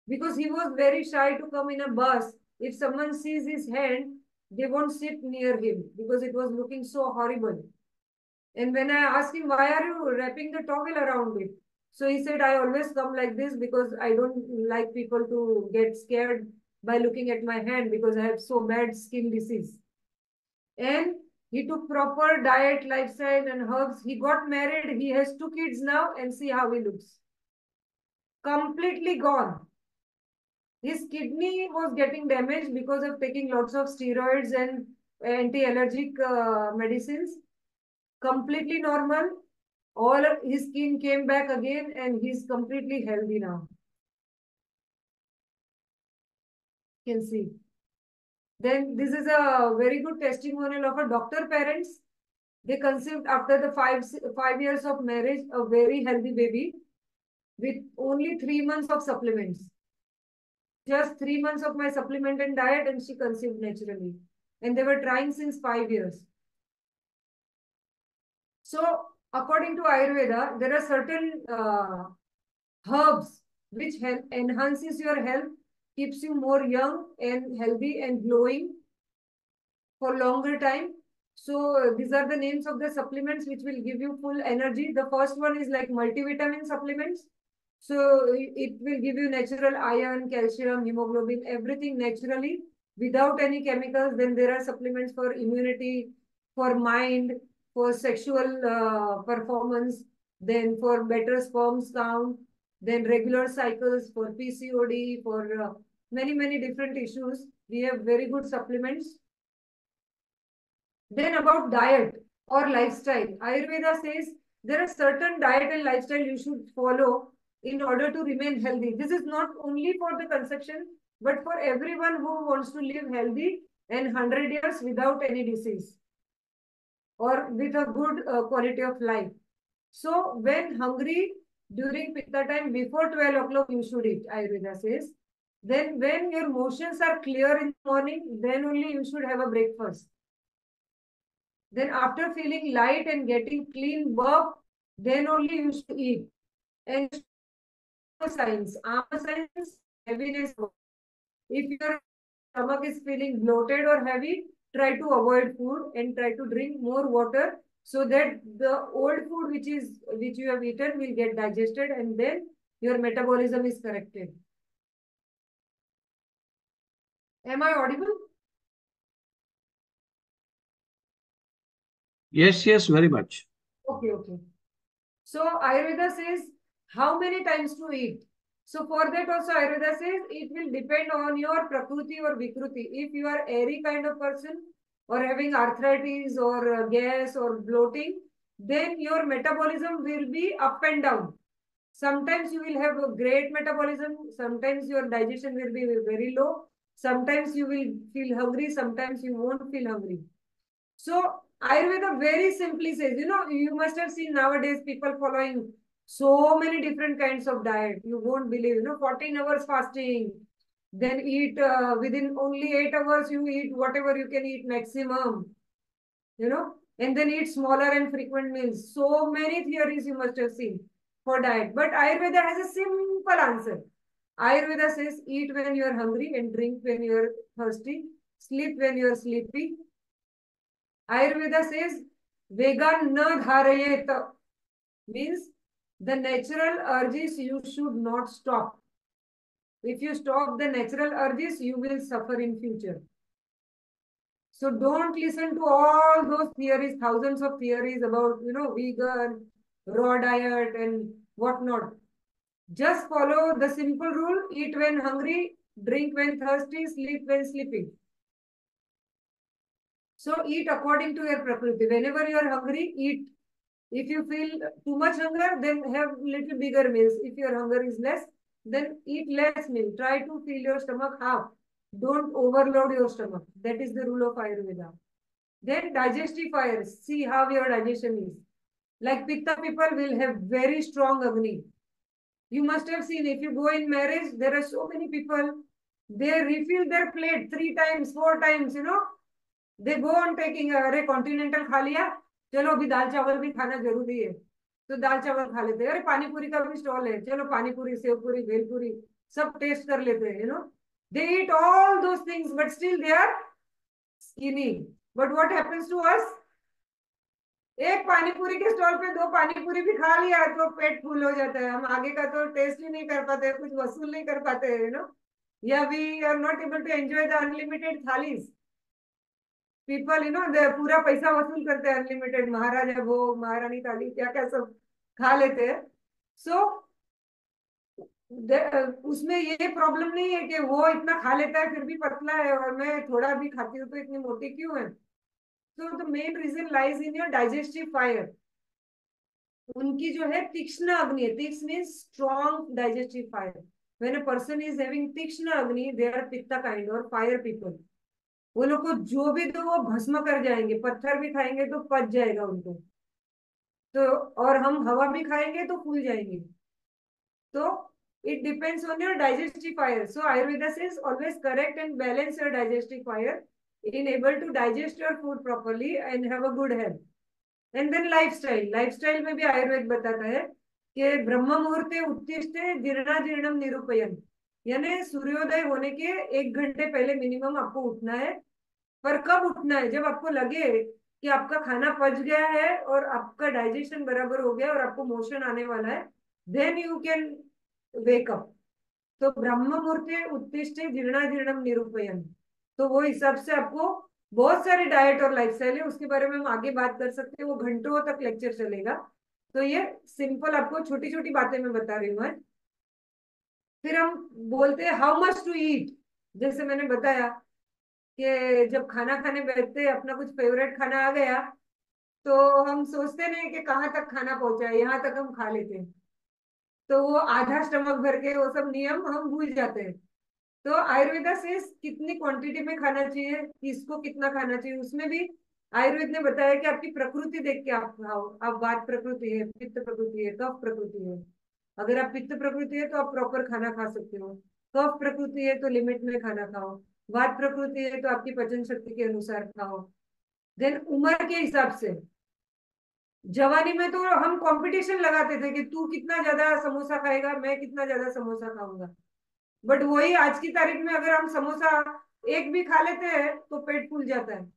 because he was very shy to come in a bus. If someone sees his hand, they won't sit near him because it was looking so horrible. And when I asked him, why are you wrapping the towel around it? So he said, I always come like this because I don't like people to get scared by looking at my hand because I have so bad skin disease. And he took proper diet, lifestyle, and herbs. He got married. He has 2 kids now, and see how he looks. Completely gone. His kidney was getting damaged because of taking lots of steroids and anti-allergic medicines. Completely normal. All of his skin came back again, and he's completely healthy now. You can see. Then this is a very good testimonial of a doctor parents. They conceived after the 5 years of marriage a very healthy baby with only 3 months of supplements. Just 3 months of my supplement and diet, and she conceived naturally. And they were trying since 5 years. So, according to Ayurveda, there are certain herbs which enhances your health, keeps you more young and healthy and glowing for longer time. So these are the names of the supplements which will give you full energy. The first one is like multivitamin supplements. So it will give you natural iron, calcium, hemoglobin, everything naturally without any chemicals. Then there are supplements for immunity, for mind, for sexual performance, then for better sperm count, then regular cycles for PCOD, for many different issues. We have very good supplements. Then about diet or lifestyle, Ayurveda says there are certain diet and lifestyle you should follow in order to remain healthy. This is not only for the conception, but for everyone who wants to live healthy and 100 years without any disease or with a good quality of life. So when hungry during pitta time before 12 o'clock, you should eat, Ayurveda says. Then when your motions are clear in the morning, then only you should have a breakfast. Then after feeling light and getting clean burp, then only you should eat. And signs, heaviness. If your stomach is feeling bloated or heavy, try to avoid food and try to drink more water so that the old food which you have eaten will get digested and then your metabolism is corrected. Am I audible? Yes, yes, very much. Okay. So Ayurveda says how many times to eat. So for that also Ayurveda says it will depend on your Prakruti or Vikruti. If you are airy kind of person or having arthritis or gas or bloating, then your metabolism will be up and down. Sometimes you will have a great metabolism. Sometimes your digestion will be very low. Sometimes you will feel hungry. Sometimes you won't feel hungry. So Ayurveda very simply says, you must have seen nowadays people following so many different kinds of diet. You won't believe, 14 hours fasting, then eat within only 8 hours, you eat whatever you can eat maximum, and then eat smaller and frequent meals. So many theories you must have seen for diet. But Ayurveda has a simple answer. Ayurveda says eat when you are hungry and drink when you are thirsty, sleep when you are sleepy. Ayurveda says vegan na dharayet, means the natural urges you should not stop. If you stop the natural urges, you will suffer in future. So don't listen to all those theories, thousands of theories about, vegan, raw diet and whatnot. Just follow the simple rule, eat when hungry drink when thirsty, sleep when sleeping. So eat according to your prakriti. Whenever you are hungry, eat. If you feel too much hunger, then have little bigger meals. If your hunger is less, then eat less meal. Try to fill your stomach half. Don't overload your stomach. That is the rule of Ayurveda. Then digestive fire. See how your digestion is. Like Pitta people will have very strong Agni. You must have seen if you go in marriage, there are so many people, they refill their plate 3 times, 4 times, They go on taking, अरे continental खा लिया, चलो अभी दाल चावल भी खाना जरूरी है, तो दाल चावल खा लेते हैं. अरे पानी पूरी का भी स्टॉल है, चलो पानी पूरी, सेव पूरी, भेल पूरी सब टेस्ट कर लेते हैं. They eat all those things, but still they are skinny. But what happens to us? एक पानी पूरी के स्टॉल पे 2 पानी पूरी भी खा लिया तो पेट फुल हो जाता है. हम आगे का तो टेस्ट ही नहीं कर पाते, कुछ वसूल नहीं कर पाते हैं, या we are not able to enjoy the unlimited thalis. People पूरा पैसा वसूल करते हैं, अनलिमिटेड महाराजा भोग, महारानी थाली, क्या क्या सब खा लेते हैं. सो उसमें ये प्रॉब्लम नहीं है कि वो इतना खा लेता है फिर भी पतला है और मैं थोड़ा भी खाती हूँ तो इतनी मोटी क्यों है. So the main reason lies in your digestive fire. उनकी जो है तीक्ष्ण अग्नि है. तीक्ष्ण means strong digestive fire. When a person is having तीक्ष्ण अग्नि, दे आर पित्ता काइंड और फायर पीपल. वो लोग को जो भी दो वो भस्म कर जाएंगे. पत्थर भी खाएंगे तो पच जाएगा उनको. तो और हम हवा भी खाएंगे तो फूल जाएंगे. तो it depends on your digestive fire. So Ayurveda says always correct and balance your digestive fire in able to digest your food properly and have a good health. And then lifestyle में भी आयुर्वेद बताता है कि ब्रह्म मुहूर्ते उत्तिष्ठे जीर्णा जीर्णम निरूपयन. यानी सूर्योदय होने के 1 घंटे पहले मिनिमम आपको उठना है. पर कब उठना है? जब आपको लगे कि आपका खाना पच गया है और आपका डाइजेशन बराबर हो गया और आपको मोशन आने वाला है, then you can wake up. तो ब्रह्म मुहूर्ते उत्तिष्ठे जीर्णा जीर्णम निरूपयन. तो वो हिसाब से आपको बहुत सारी डाइट और लाइफस्टाइल है, उसके बारे में हम आगे बात कर सकते हैं. वो घंटों तक लेक्चर चलेगा. तो ये सिंपल आपको छोटी छोटी बातें मैं बता रही हूँ. फिर हम बोलते हैं हाउ मच टू ईट. जैसे मैंने बताया कि जब खाना खाने बैठते अपना कुछ फेवरेट खाना आ गया तो हम सोचते नहीं कि कहाँ तक खाना पहुंचा है, यहाँ तक हम खा लेते हैं. तो वो आधा स्टमक भर के वो सब नियम हम भूल जाते हैं. तो आयुर्वेदा से कितनी क्वांटिटी में खाना चाहिए, किसको कितना खाना चाहिए, उसमें भी आयुर्वेद ने बताया कि आपकी प्रकृति देख के आप खाओ. आप वात प्रकृति है, पित्त प्रकृति है, कफ प्रकृति है. अगर आप पित्त प्रकृति है तो आप प्रॉपर खाना खा सकते हो. कफ प्रकृति है तो लिमिट में खाना खाओ. वात प्रकृति है तो आपकी पाचन शक्ति के अनुसार खाओ. देन उम्र के हिसाब से, जवानी में तो हम कंपटीशन लगाते थे कि तू कितना ज्यादा समोसा खाएगा, मैं कितना ज्यादा समोसा खाऊंगा. बट वही आज की तारीख में अगर हम समोसा एक भी खा लेते हैं तो पेट फूल जाता है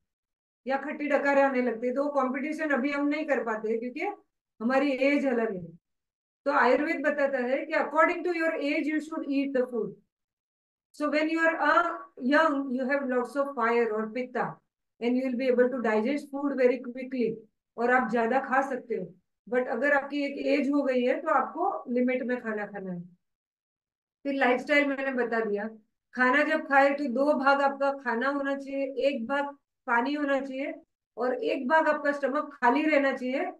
या खट्टी डकारे आने लगते हैं. तो कंपटीशन अभी हम नहीं कर पाते क्योंकि हमारी एज अलग है. तो आयुर्वेद बताता है कि according to your age you should eat the food. So when you are young you have lots of fire और pitta and you will be able to digest food very quickly और आप ज्यादा खा सकते हो. बट अगर आपकी एक एज हो गई है तो आपको लिमिट में खाना खाना है. फिर लाइफस्टाइल मैंने बता दिया. खाना जब खाए तो 2 भाग आपका खाना होना चाहिए, 1 भाग पानी होना चाहिए और 1 भाग आपका स्टमक खाली रहना चाहिए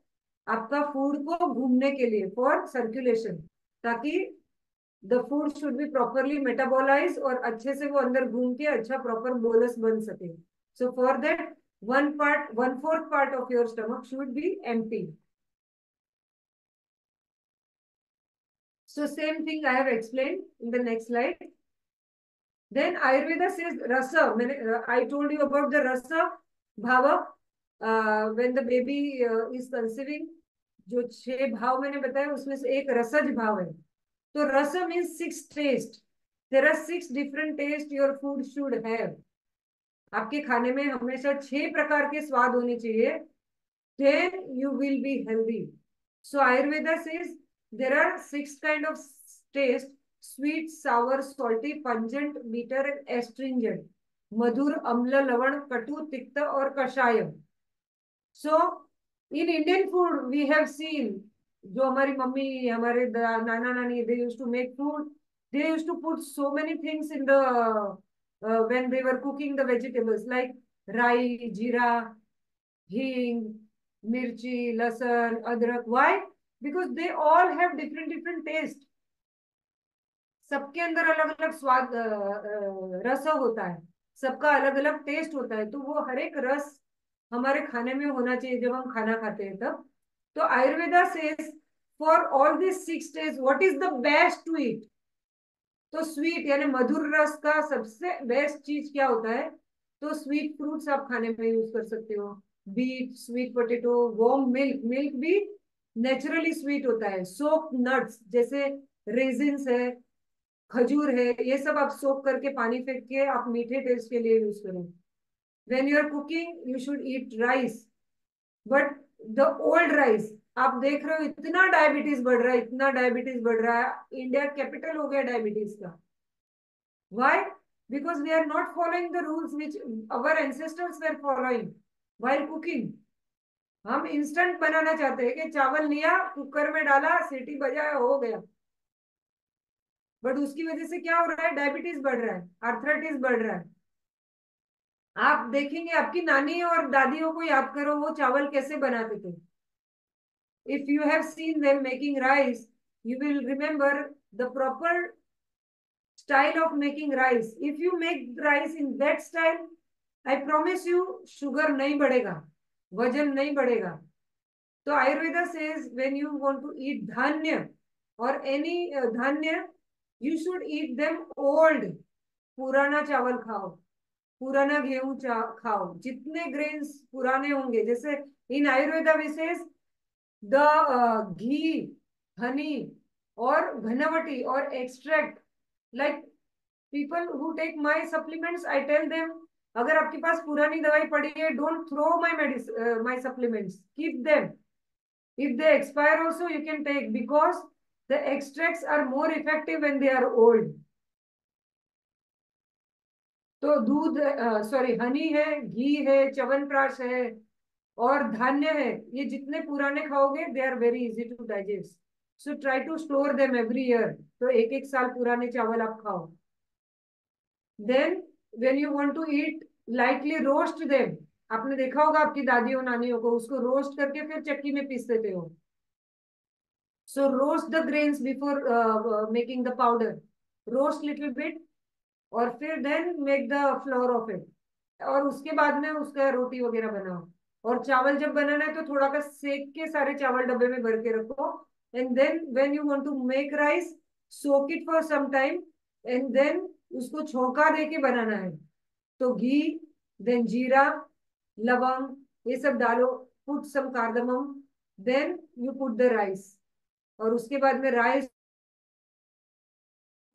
आपका फूड को घूमने के लिए, फॉर सर्कुलेशन, ताकि the food should be properly metabolize और अच्छे से वो अंदर घूम के अच्छा प्रॉपर बोलस बन सके. So for that 1/4 part of your stomach should be empty. So same thing I have explained in the next slide. Then Ayurveda says rasa. I told you about the rasa bhava. When the baby is conceiving, जो 6 भाव मैंने बताया उसमें से एक रसज भाव है. तो रस means 6 test. There are 6 different taste your food should have. आपके खाने में हमेशा 6 प्रकार के स्वाद होने चाहिए. Then you will be healthy. So Ayurveda says there are 6 kind of taste: sweet, sour, salty, pungent, bitter and astringent. मधुर, अम्ल, लवण, कटु, तिक्त और कषाय. So in Indian food we have seen, जो हमारी मम्मी, हमारे नाना नानी, they used to make food. they used to put so many things in the when they were cooking the vegetables like rai, jeera, hing, mirchi, lasan, adrak. Why? Because they all have different taste. सबके अंदर अलग अलग स्वाद रस होता है, सबका अलग अलग टेस्ट होता है, तो वो हर एक रस हमारे खाने में होना चाहिए जब हम खाना खाते हैं तब. तो Ayurveda says for all this 6 days what is the best to eat. तो स्वीट यानी मधुर रस का सबसे बेस्ट चीज क्या होता है. तो स्वीट फ्रूट्स आप खाने में यूज कर सकते हो. Beet, sweet potato, warm milk. Milk भी नेचुरली स्वीट होता है. सोप नट्स जैसे रेजिन्स है, खजूर है, ये सब आप सोक करके पानी फेंक के आप मीठे टेस्ट के लिए यूज करो. When you are cooking you should eat rice, but the old rice. आप देख रहे हो इतना डायबिटीज बढ़ रहा है, इतना डायबिटीज बढ़ रहा है. इंडिया कैपिटल हो गया डायबिटीज का. Why? Because we are not following the rules which our ancestors were following while cooking. हम इंस्टेंट बनाना चाहते हैं कि चावल लिया, कुकर में डाला, सीटी बजाया, हो गया. बट उसकी वजह से क्या हो रहा है, डायबिटीज बढ़ रहा है, आर्थराइटिस बढ़ रहा है. आप देखेंगे आपकी नानी और दादियों को याद करो, वो चावल कैसे बनाते थे. If you have seen them making rice, you will remember the proper style of making rice. If you make rice in that style, I promise you sugar नहीं बढ़ेगा, वजन नहीं बढ़ेगा. तो Ayurveda says when you want to eat धान्य or any धान्य, you should eat them old. पुराना चावल खाओ, पुराना गेहूं खाओ. जितने ग्रेन्स पुराने होंगे, जैसे इन आयुर्वेदा विशेष द घी, हनी और घनवटी और extract. Like people who take my supplements, I tell them अगर आपके पास पुरानी दवाई पड़ी है, don't throw my supplements, keep them. If they expire also you can take, because the extracts are more effective when they are old. तो दूध, sorry, Honey है, घी है, च्यवनप्राश है और धान्य है, ये जितने पुराने खाओगे they are very easy to digest. So try to store them every year. तो एक एक साल पुराने चावल आप खाओ. Then when you want to eat, lightly roast them. आपने देखा होगा आपकी दादियों नानियों को, उसको रोस्ट करके फिर चक्की में पीस देते हो. So roast the grains before making the powder. Roast little bit और फिर then make the flour of it. और उसके बाद में उसका रोटी वगैरह बनाओ. और चावल जब बनाना है तो थोड़ा का सेक के सारे चावल डब्बे में भर के रखो. And then when you want to make rice, soak it for some time and then उसको छौंका दे के बनाना है. तो घी, देन जीरा, लवंग, ये सब डालो. Put some cardamom, then you put the rice. और उसके बाद में राइस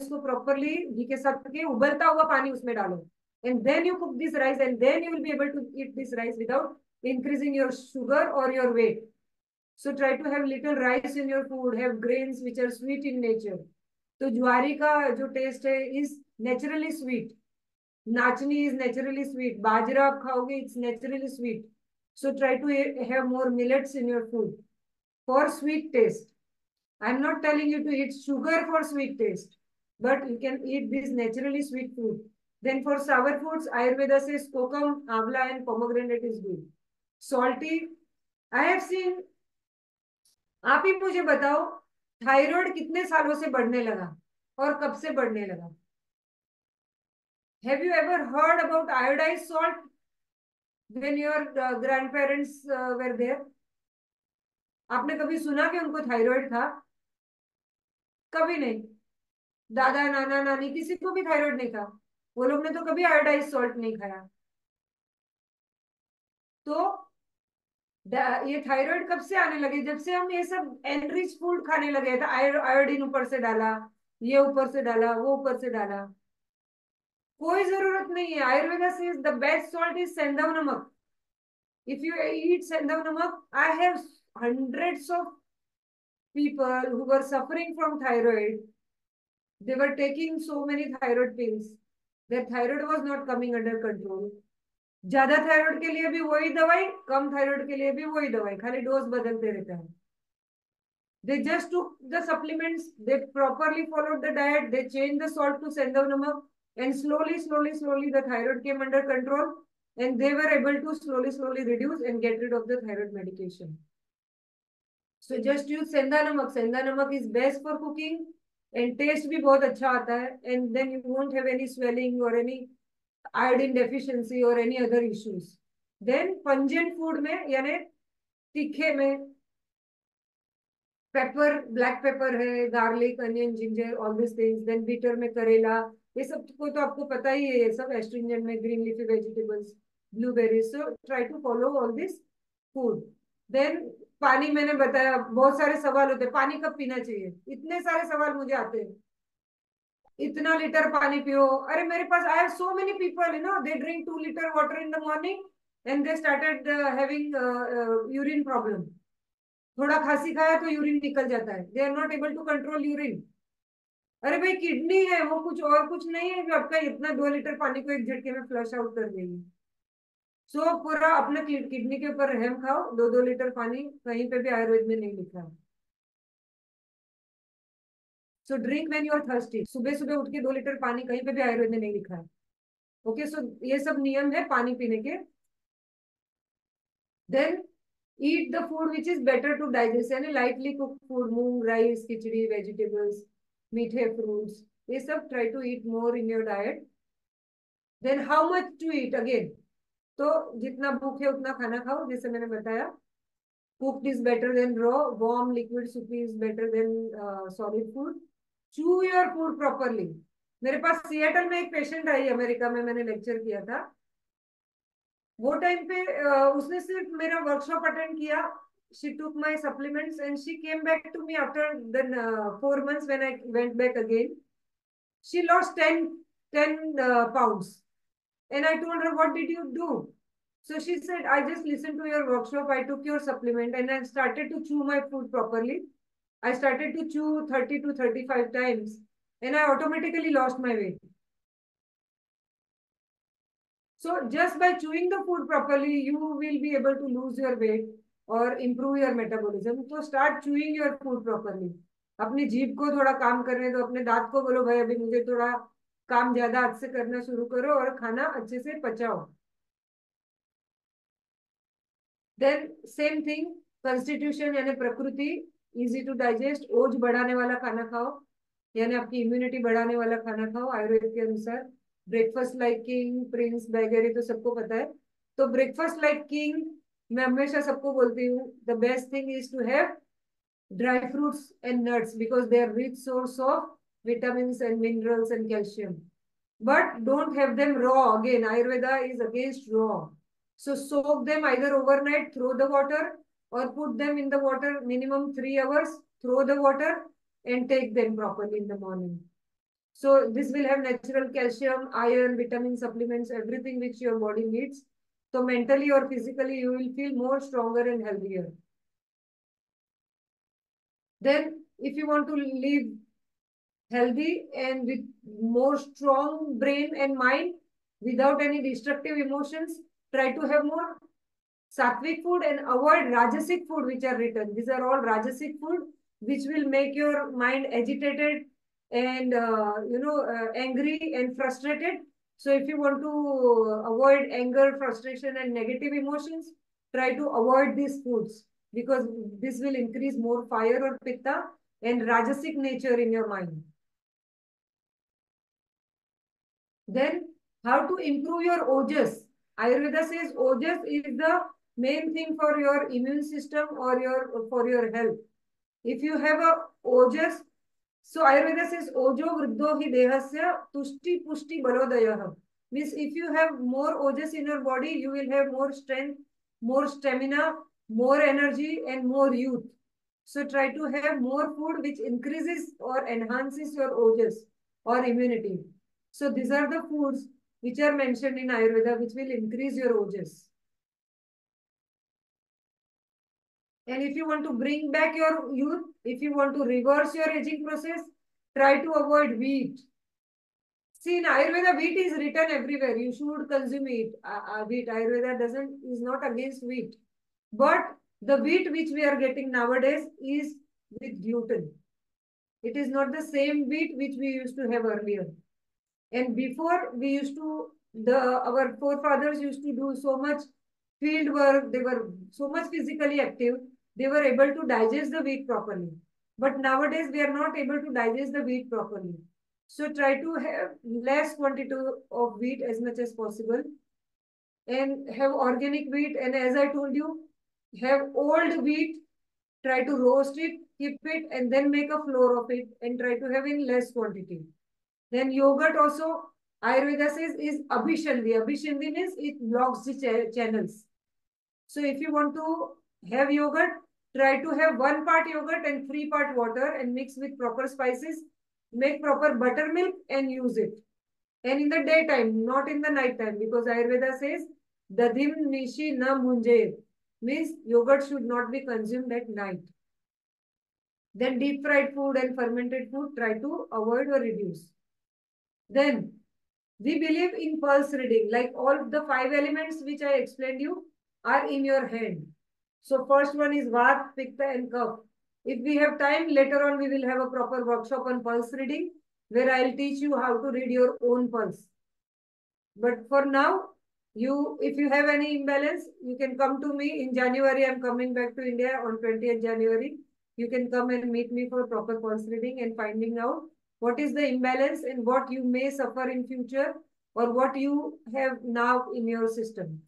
इसको प्रॉपरली घी के साथ के उबलता हुआ पानी उसमें डालो. And then you cook this rice and then you will be able to eat this rice without increasing your sugar or your weight. So try to have little rice in your food, have grains which are sweet in nature. तो ज्वारी का जो test है is naturally sweet. नाचनी is naturally sweet. बाजरा आप खाओगे, it's naturally sweet. So try to have more millets in your food for sweet taste. I'm not telling you to eat sugar for sweet taste, but you can eat this naturally sweet food. Then for sour foods, Ayurveda says kokum, amla and pomegranate is good. Salty, I have seen. आप ही मुझे बताओ, thyroid कितने सालों से बढ़ने लगा और कब से बढ़ने लगा. Have you ever heard about iodized salt when your grandparents were there? आपने कभी सुना कि उनको थायराइड था? कभी नहीं. दादा, नाना, नानी, किसी को भी थायराइड नहीं था. वो लोग ने तो कभी आयोडाइज सॉल्ट नहीं खाया. तो ये थायराइड कब से आने लगे? जब से हम ये सब एनरिच फूड खाने लगे थे. आयोडीन ऊपर से डाला, ये ऊपर से डाला, वो ऊपर से डाला. कोई जरूरत नहीं है. Ayurveda says the best salt is sendhav namak. If you eat sendhav namak, I have hundreds of people who were suffering from thyroid. They were taking so many thyroid pills. Their thyroid was not coming under control. ज्यादा thyroid के लिए भी वही दवाई, कम thyroid के लिए भी वही दवाई, खाली डोज बदलते रहता है. They just took the supplements, they properly followed the diet, they changed the salt to Sendav Namak, and slowly, the thyroid came under control, and they were able to slowly reduce and get rid of the thyroid medication. So just use Senda Namak. Senda Namak is best for cooking, and taste भी बहुत अच्छा आता है, and then you won't have any swelling or any iodine deficiency or any other issues. Then pungent food में यानी तीखे में pepper, black pepper है, garlic, onion, ginger, all this things. Then bitter में करेला, ये सब को तो आपको पता ही है, ये सब एस्ट्रिंजेंट में green leafy vegetables, blueberries. So try to follow all this food. Then पानी मैंने बताया, बहुत सारे सवाल होते हैं पानी कब पीना चाहिए, इतने सारे सवाल मुझे आते हैं. इतना लीटर पानी पियो. अरे मेरे पास I have so many people, you know, they drink 2 litre water in the morning and they started having urine problem. थोड़ा खांसी खाया तो यूरिन निकल जाता है. They are not able to control urine. अरे भाई किडनी है, वो कुछ और कुछ नहीं है जो आपका इतना 2 लीटर पानी को एक झटके में फ्लश आउट कर देगी. सो पूरा अपना किडनी के ऊपर रहम खाओ. 2-2 लीटर पानी कहीं पे भी आयुर्वेद में नहीं लिखा है. So drink when you are thirsty. सुबह सुबह उठ के 2 लीटर पानी कहीं पे भी आयुर्वेद में नहीं लिखा है. ओके, सो ये सब नियम है पानी पीने के. Then eat the food which is better to digest, यानी lightly cooked food, मूंग, राइस, खिचड़ी, vegetables, मीठे fruits, ये सब try to eat more in your diet. Then how much to eat again? तो जितना भूख है उतना खाना खाओ, जैसे मैंने बताया. Cooked is better than raw. Warm liquid soup is better than solid food. Chew your food properly. मेरे पास सिएटल में एक पेशेंट आई, अमेरिका में मैंने लेक्चर किया था. वो टाइम पे उसने सिर्फ मेरा वर्कशॉप अटेंड किया. She took my supplements and she came back to me after the 4 months when I went back again. She lost 10 pounds. And I told her, what did you do? So she said, I just listened to your workshop, I took your supplement, and I started to chew my food properly. I started to chew 30 to 35 times, and I automatically lost my weight. So just by chewing the food properly, you will be able to lose your weight or improve your metabolism. So start chewing your food properly. अपनी जीभ को थोड़ा काम करने दो. अपने दांत को बोलो, भाई अभी मुझे थोड़ा काम ज्यादा आज से करना शुरू करो और खाना अच्छे से पचाओ. देन सेम थिंग, कंस्टिट्यूशन यानी प्रकृति, इजी टू डाइजेस्ट, ओज बढ़ाने वाला खाना खाओ, यानी आपकी इम्यूनिटी बढ़ाने वाला खाना खाओ आयुर्वेद के अनुसार. ब्रेकफास्ट लाइक किंग, प्रिंस वगैरह तो सबको पता है. तो ब्रेकफास्ट लाइक किंग मैं हमेशा सबको बोलती हूँ, the best thing is to have dry fruits and nuts because they are rich source of vitamins and minerals and calcium. But don't have them raw. Again, Ayurveda is against raw. So soak them either overnight, throw the water, or put them in the water minimum 3 hours, throw the water, and take them properly in the morning. So this will have natural calcium, iron, vitamin supplements, everything which your body needs. So mentally or physically, you will feel more stronger and healthier. Then if you want to live healthy and with more strong brain and mind without any destructive emotions, try to have more sattvic food and avoid rajasic food which are written. These are all rajasic food which will make your mind agitated and angry and frustrated. So if you want to avoid anger, frustration and negative emotions, try to avoid these foods because this will increase more fire or pitta and rajasic nature in your mind. Then how to improve your ojas. Ayurveda says ojas is the main thing for your immune system or for your health. If you have a ojas, so Ayurveda says ojo vruddho hi dehasya tushti pushti balodayah. Means if you have more ojas in your body, you will have more strength, more stamina, more energy and more youth. So try to have more food which increases or enhances your ojas or immunity. So these are the foods which are mentioned in Ayurveda which will increase your ojas. And if you want to bring back your youth, if you want to reverse your aging process, try to avoid wheat. See, in Ayurveda, wheat is written everywhere. You should consume it. Wheat. Ayurveda is not against wheat. But the wheat which we are getting nowadays is with gluten. It is not the same wheat which we used to have earlier. And before we used to, our forefathers used to do so much field work, they were so much physically active, they were able to digest the wheat properly. But nowadays we are not able to digest the wheat properly. So try to have less quantity of wheat as much as possible and have organic wheat. And as I told you, have old wheat, try to roast it, keep it, and then make a flour of it and try to have in less quantity. Then yogurt also, Ayurveda says is abhishandi. Abhishandi means it blocks the channels. So if you want to have yogurt, try to have 1 part yogurt and 3 part water and mix with proper spices. Make proper buttermilk and use it. And in the daytime, not in the night time, because Ayurveda says, Dadim Nishi na munje, means yogurt should not be consumed at night. Then deep fried food and fermented food, try to avoid or reduce. Then we believe in pulse reading, like all the 5 elements which I explained you are in your hand. So first one is Vat, Pitta and Kapha. If we have time, later on we will have a proper workshop on pulse reading where I'll teach you how to read your own pulse. But for now, if you have any imbalance, you can come to me in January. I'm coming back to India on 20th January. You can come and meet me for proper pulse reading and finding out what is the imbalance and what you may suffer in future or what you have now in your system.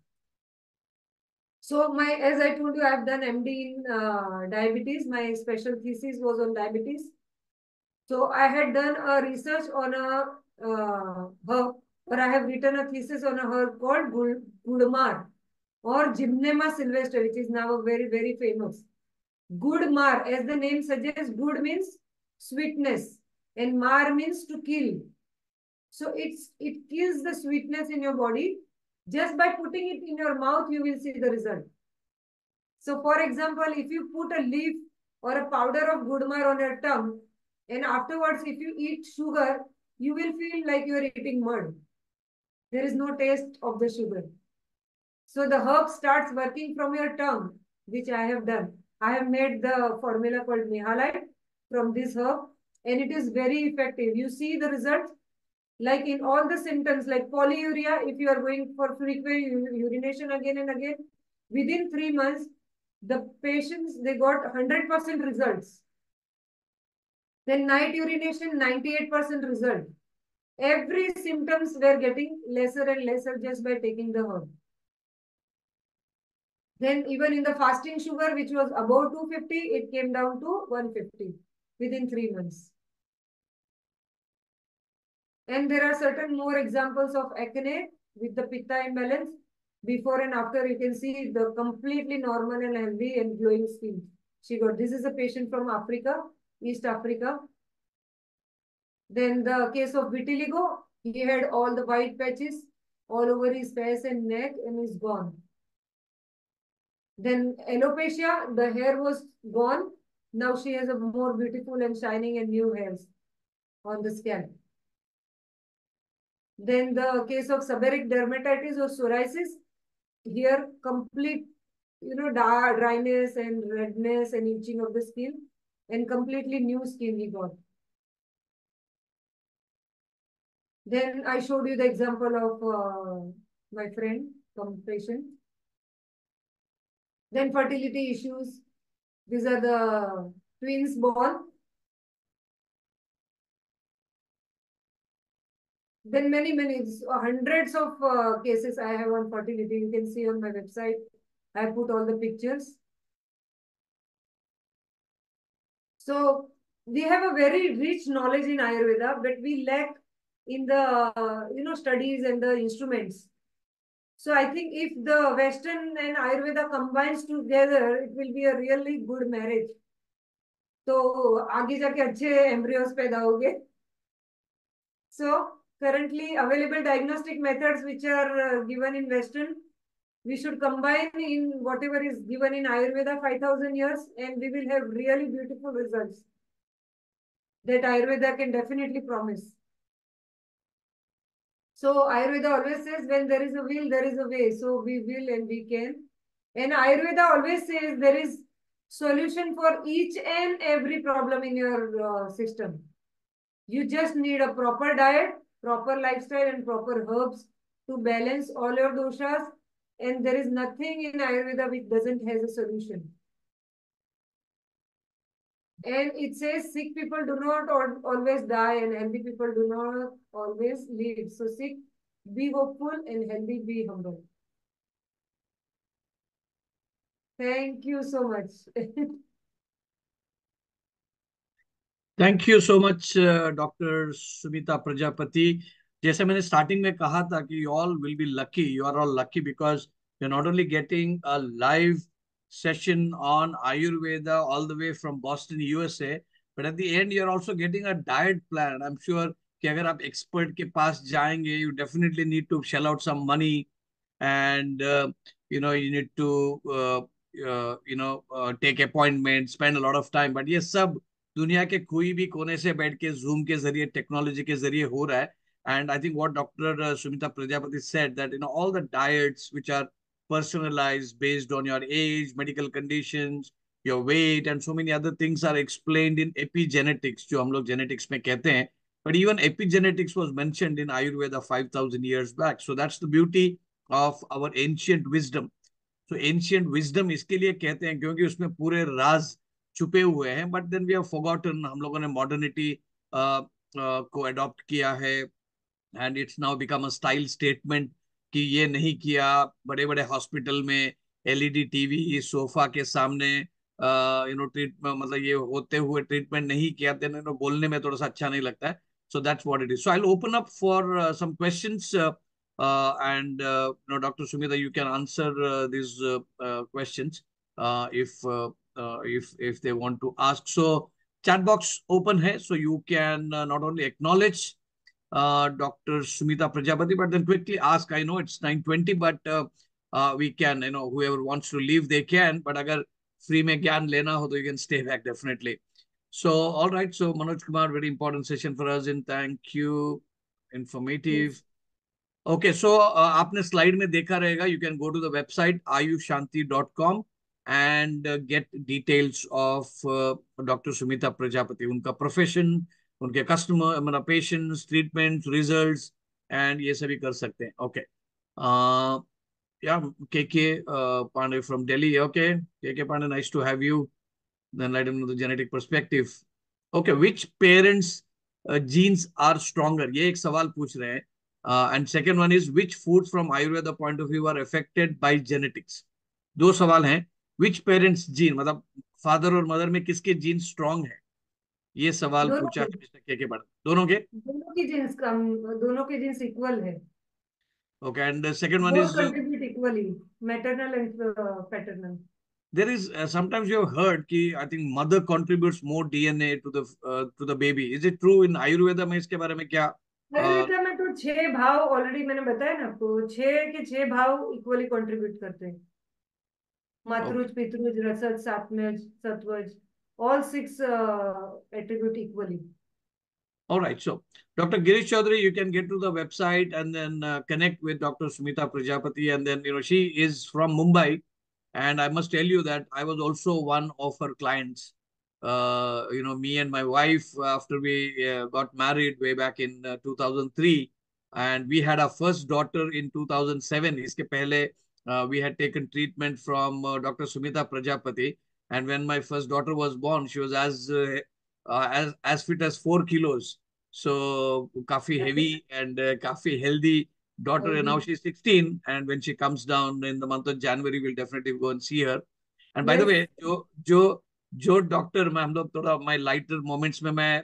So as I told you, I've done MD in diabetes. My special thesis was on diabetes. So I had done a research on a herb, or I have written a thesis on a herb called Gudmar or Gymnema sylvestre, which is now very, very famous. Gudmar, as the name suggests, good means sweetness and mar means to kill. So it kills the sweetness in your body. Just by putting it in your mouth, you will see the result. So for example, if you put a leaf or a powder of Gudmar on your tongue, and afterwards, if you eat sugar, you will feel like you are eating mud. There is no taste of the sugar. So the herb starts working from your tongue, which I have done. I have made the formula called Mehalite from this herb, and it is very effective. You see the results, like in all the symptoms, like polyuria, if you are going for frequent urination again and again, within 3 months, the patients, they got 100% results. Then night urination, 98% result. Every symptoms were getting lesser and lesser just by taking the herb. Then even in the fasting sugar, which was above 250, it came down to 150 within 3 months. And there are certain more examples of acne with the pitta imbalance. Before and after, you can see the completely normal and healthy and glowing skin. This is a patient from Africa, East Africa. Then the case of vitiligo, he had all the white patches all over his face and neck and is gone. Then alopecia, the hair was gone. Now she has a more beautiful and shining and new hairs on the scalp. Then the case of seborrheic dermatitis or psoriasis, here complete, dryness and redness and itching of the skin and completely new skin he got. Then I showed you the example of my friend, patient. Then fertility issues. These are the twins born. Then many, hundreds of cases I have on fertility. You can see on my website. I put all the pictures. So we have a very rich knowledge in Ayurveda, but we lack in the studies and the instruments. So I think if the Western and Ayurveda combines together, it will be a really good marriage. तो आगे जाके अच्छे embryos पैदा होंगे. So currently available diagnostic methods which are given in Western, we should combine in whatever is given in Ayurveda 5,000 years, and we will have really beautiful results that Ayurveda can definitely promise. So Ayurveda always says when there is a will, there is a way. So we will and we can. And Ayurveda always says there is solution for each and every problem in your system. You just need a proper diet, proper lifestyle, and proper herbs to balance all your doshas. And there is nothing in Ayurveda which doesn't has a solution. And it says sick people do not always die and healthy people do not always live. So sick, be hopeful, and healthy, be humble. Thank you so much. Thank you so much doctor Sumita Prajapati. जैसे मैंने starting में कहा था कि you all will be lucky, you are all lucky because you are not only getting a live session on Ayurveda all the way from Boston, USA, but at the end you're also getting a diet plan. I'm sure कि अगर आप expert के पास जाएंगे, you definitely need to shell out some money and you need to take appointments, spend a lot of time, but ये सब दुनिया के कोई भी कोने से बैठ के जूम के जरिए, टेक्नोलॉजी के जरिए हो रहा है। And I think what doctor Sumita Prajapati said that all the diets which are personalized based on your age, medical conditions, your weight, and so many other things are explained in epigenetics, जो हम लोग genetics में कहते हैं। But even epigenetics was mentioned in Ayurveda 5,000 years back. So that's the beauty of our ancient wisdom. So ancient wisdom इसके लिए कहते हैं क्योंकि उसमें पूरे राज छुपे हुए हैं। But then we have forgotten, हम लोगों ने मॉडर्निटी को अडॉप्ट किया है and it's now become a style statement कि ये नहीं किया। बड़े बड़े हॉस्पिटल में एलईडी टीवी सोफा के सामने ट्रीटमेंट, मतलब ये होते हुए ट्रीटमेंट नहीं किया, देन बोलने में थोड़ा सा अच्छा नहीं लगता है। So that's what it is. So I will open up for some questions and Dr. Sumita, you can answer these questions if they want to ask. So chat box open hai, so you can not only acknowledge Dr. Sumita Prajapati, but then quickly ask. I know it's 9:20, but we can, whoever wants to leave, they can. But agar free में ज्ञान लेना हो, तो you can stay back definitely. So, all right. So, Manoj Kumar, very important session for us. And thank you. Informative. Yes. Okay, so आपने slide में देखा रहेगा, you can go to the website ayushanti.com and get details of doctor Sumita Prajapati, उनका profession, उनके customer, मतलब patients, treatment, results, and ये सभी कर सकते हैं। ओके, या के Pandey from Delhi. Okay, K Pandey, nice to have you. then let him know the genetic perspective. Okay, which parents genes are stronger? ये एक सवाल पूछ रहे हैं। And second one is which foods from Ayurveda point of view are affected by genetics? दो सवाल हैं। Which parents gene, मतलब फादर और मदर में किसके जीन स्ट्रांग है, ये सवाल दोनों पूछा के है मिस्टर के बारे में। दोनों के? दोनों के जीन्स इक्वल है। Okay, and the second one Both is contribute equally, maternal and paternal. there is sometimes you have heard कि I think mother contributes more DNA to the baby. Is it true in Ayurveda में? इसके बारे में क्या? आयुर्वेदा में तो 6 भाव already मैंने बताया ना आपको, 6 के 6 भाव इक्वली कंट्रीब्यूट करते हैं। मातृज, Okay. पितृज, रसज, सात्मज, सत्वज, all 6 attribute equally. All right. So, Dr. Girish Chaudhary, you can get to the website and then connect with Dr. Sumita Prajapati. And then, she is from Mumbai. And I must tell you that I was also one of her clients. Me and my wife, after we got married way back in 2003, and we had our first daughter in 2007. Iske pehle, we had taken treatment from Dr. Sumita Prajapati. And when my first daughter was born, she was as fit as 4 kilos. So काफी heavy and काफी healthy daughter, and now Healthy. she's 16. And when she comes down in the month of January, we'll definitely go and see her. And by the Yes. way, जो doctor, मैं हम लोग थोड़ा my lighter moments में मैं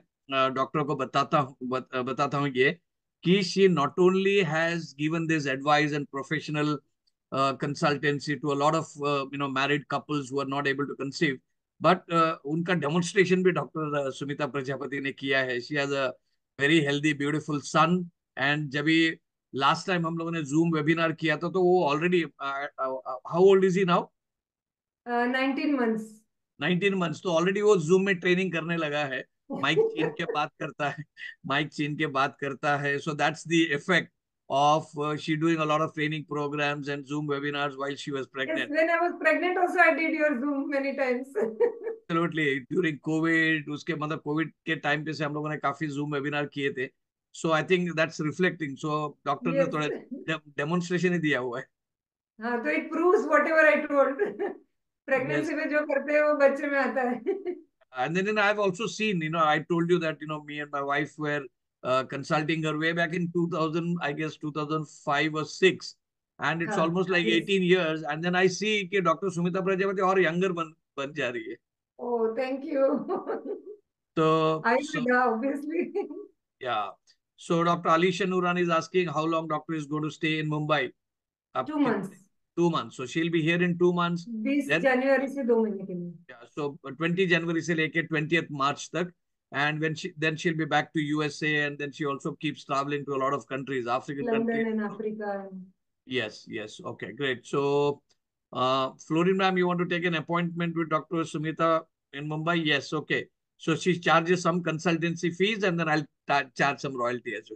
doctor को बताता हूँ ये कि she not only has given this advice and professional consultancy to a lot of married couples who are not able to conceive, but उनका डेमोन्स्ट्रेशन भी डॉक्टर सुमिता प्रजापति ने किया है। She has a very healthy beautiful son. And जब भी last time हम लोगों ने जूम वेबिनार किया था, तो वो already, how old is he now? 19 months. 19 months, तो ऑलरेडी वो जूम में ट्रेनिंग करने लगा है। माइक छीन के बात करता है, माइक छीन के बात करता है। So that's the effect of she doing a lot of training programs and Zoom webinars while she was Yes, pregnant. when I was pregnant also I did your Zoom many times. Absolutely. During COVID, उसके मतलब Covid के time पे से हम लोगों ने काफी zoom webinar किए थे. So I think that's reflecting. So doctor ने Yes. थोड़ा डेमोन्स्ट्रेशन ही दिया हुआ है. हाँ तो it proves whatever I told. Yes. Pregnancy में जो करते हैं वो बच्चे में आता है. And then I've also seen, I told you that, me and my wife were consulting her way back in 2000, I guess 2005 or 6. And it's हाँ. almost like Yes. 18 years. And then I see कि doctor Sumita Prajapati और younger बन जा रही है. Oh, thank you. तो I so will, obviously. yeah. So Dr. Alisha Nuran is asking how long doctor is going to stay in Mumbai. Up 2 months. 2 months. So she'll be here in 2 months. 20 Then जनवरी से 2 महीने के लिए. yeah, so 20 January से लेके 20th March तक. And when she'll be back to USA, and then she also keeps traveling to a lot of countries, African countries. London and Africa. Yes, yes. Okay, great. So, Florin ma'am, you want to take an appointment with Dr. Sumita in Mumbai? Yes, okay. So she charges some consultancy fees, and then I'll charge some royalty as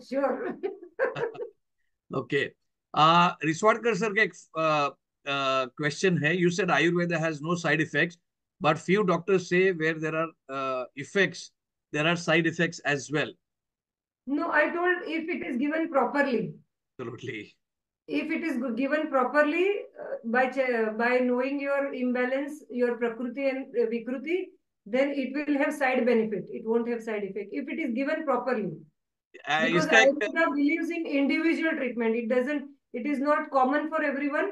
sure. well. Okay. Riswadkar sir का एक question है. You said Ayurveda has no side effects, but few doctors say where there are effects, there are side effects as well. No, I told if it is given properly. Absolutely. If it is given properly, by knowing your imbalance, your prakriti and vikruti, then it will have side benefit. It won't have side effect if it is given properly. Because इसका एक Ayurveda believes in individual treatment. It doesn't. It is not common for everyone.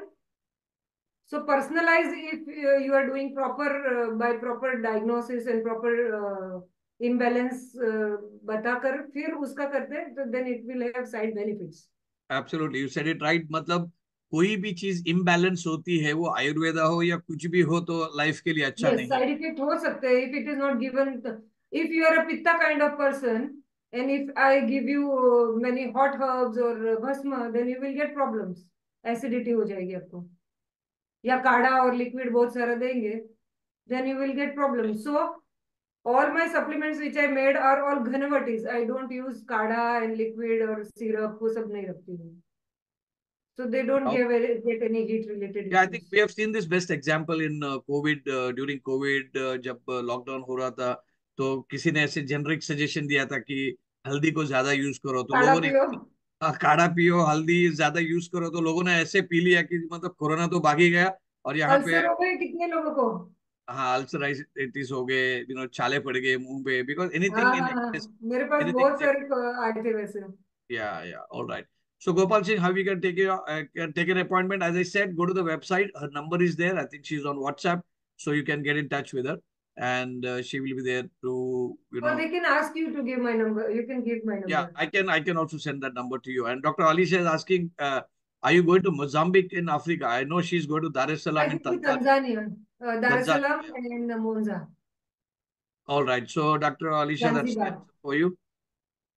So personalize if you are doing proper by proper diagnosis and proper imbalance बताकर फिर उसका करते हैं तो then it will have side benefits. Absolutely you said it right. मतलब कोई भी चीज इम्बैलेंस होती है, वो आयुर्वेदा हो या कुछ भी हो, तो लाइफ के लिए अच्छा Yes, नहीं side है. effect हो सकते हैं if it is not given. If you are a pitta kind of person and if I give you many hot herbs or bhasma, then you will get problems. Acidity हो जाएगी आपको. या काढ़ा और लिक्विड बहुत सारा देंगे, then you will get problems. So all my supplements which I made are all Ghanavatis. I don't use kadha and liquid or syrup. वो सब नहीं रखती हूँ. So they don't get any heat related Yeah, I think issues. we have seen this best example in COVID. During COVID, जब lockdown हो रहा था, तो किसी ने ऐसे जेनरिक सजेशन दिया था कि हल्दी को ज्यादा यूज करो, तो काढ़ा लोगों ने पियो. काढ़ा पियो, हल्दी ज्यादा यूज करो, तो लोगों ने ऐसे पी लिया कि मतलब कोरोना तो भाग ही गया. और यहाँ पे अल्सर हो गए कितने लोगों को. हाँ, अल्सराइटिस हो गए, छाले पड़ गए मुंह पे, बिकॉज हाँ एनीथिंग इन हाँ हाँ, एक्सेस, मेरे पास बहुत एनीथिंग. सारे आए थे वैसे. Yeah, yeah. All right. So Gopal Singh, how we can take an appointment? As I said, go to the website. Her number is there. I think she's on WhatsApp, so you can get in touch with her, and she will be there to, Or they can ask you to give my number. You can give my Yeah, number. I can also send that number to you. And Dr. Alisha is asking, are you going to Mozambique in Africa? I know she's going to Dar es I Salaam in think to Tanzania. Tanzania, Dar es Tanzania. Salaam Yeah. and Monza, All right. So Dr. Alisha, that's the Zanzibar. answer for you.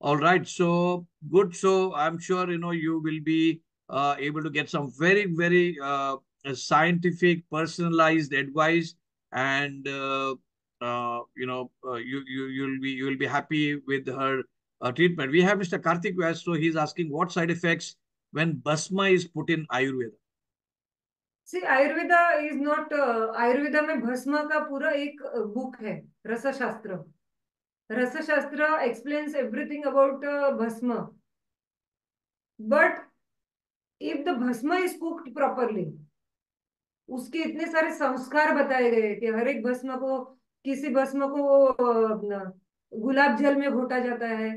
All right, so good. So I'm sure you will be able to get some very, very scientific, personalized advice, and you'll be happy with her treatment. We have Mr. Karthik Vyas, so he's asking what side effects when basma is put in Ayurveda. See, Ayurveda is not Ayurveda में भस्म का पूरा एक book है, रसशास्त्र. रसशास्त्र explains everything about bhasma. But if the bhasma is cooked properly, उसके इतने सारे संस्कार बताए गए कि हर एक भस्म को, किसी भस्म को गुलाब जल में घोटा जाता है,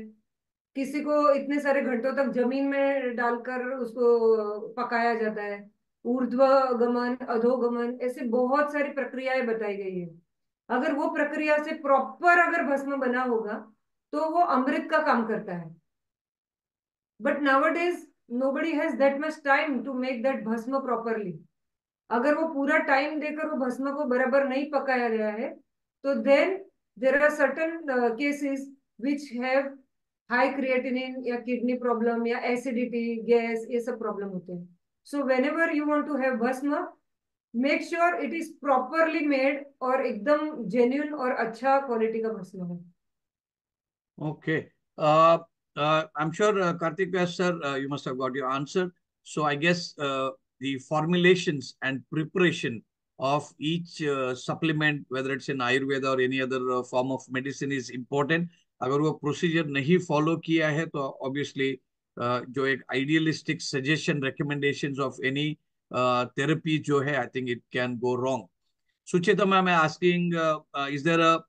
किसी को इतने सारे घंटों तक जमीन में डालकर उसको पकाया जाता है, ऊर्ध्व गमन, अधोगमन, ऐसे बहुत सारी प्रक्रियाएं बताई गई है. अगर वो प्रक्रिया से प्रॉपर अगर भस्म बना होगा तो वो अमृत का काम करता है. But nowadays nobody has that much time to make that भस्म properly. अगर वो पूरा टाइम देकर वो भस्म को बराबर नहीं पकाया गया है तो then there are certain cases which have high creatinine या किडनी प्रॉब्लम या एसिडिटी, गैस, ये सब प्रॉब्लम होते हैं. So whenever you want to have bhasma, make sure it is properly made और एकदम जेन्यून और अच्छा क्वालिटी का भस्म है. Okay. I'm sure, Karthik Vyas sir, you must have got your answer. So I guess the formulations and preparation of each supplement, whether it's in Ayurveda or any other form of medicine, is important. अगर वो procedure नहीं follow किया है तो obviously जो एक idealistic suggestion recommendations of any therapy जो है, I think it can go wrong. Sucheta ma'am asking, is there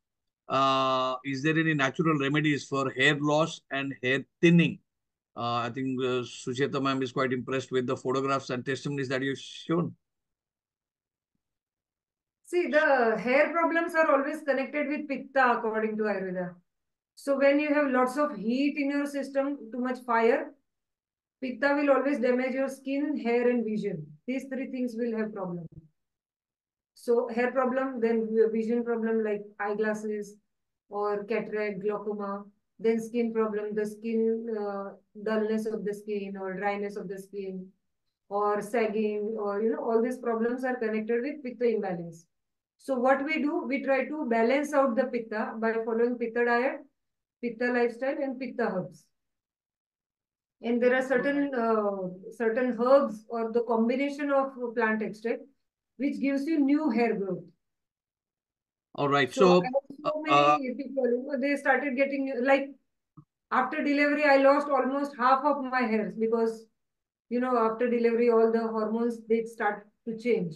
any natural remedies for hair loss and hair thinning? I think Sucheta ma'am is quite impressed with the photographs and testimonies that you've shown. See, the hair problems are always connected with pitta according to Ayurveda. So when you have lots of heat in your system, too much fire, pitta will always damage your skin, hair and vision. These three things will have problem. So hair problem, then vision problem like eyeglasses or cataract, glaucoma, then skin problem, the skin dullness of the skin or dryness of the skin or sagging or all these problems are connected with pitta imbalance. So what we do, we try to balance out the pitta by following pitta diet, pitta lifestyle and pitta herbs. And there are certain herbs or the combination of plant extract which gives you new hair growth. All right. So many people, they started getting like after delivery, I lost almost half of my hairs because after delivery, all the hormones they start to change.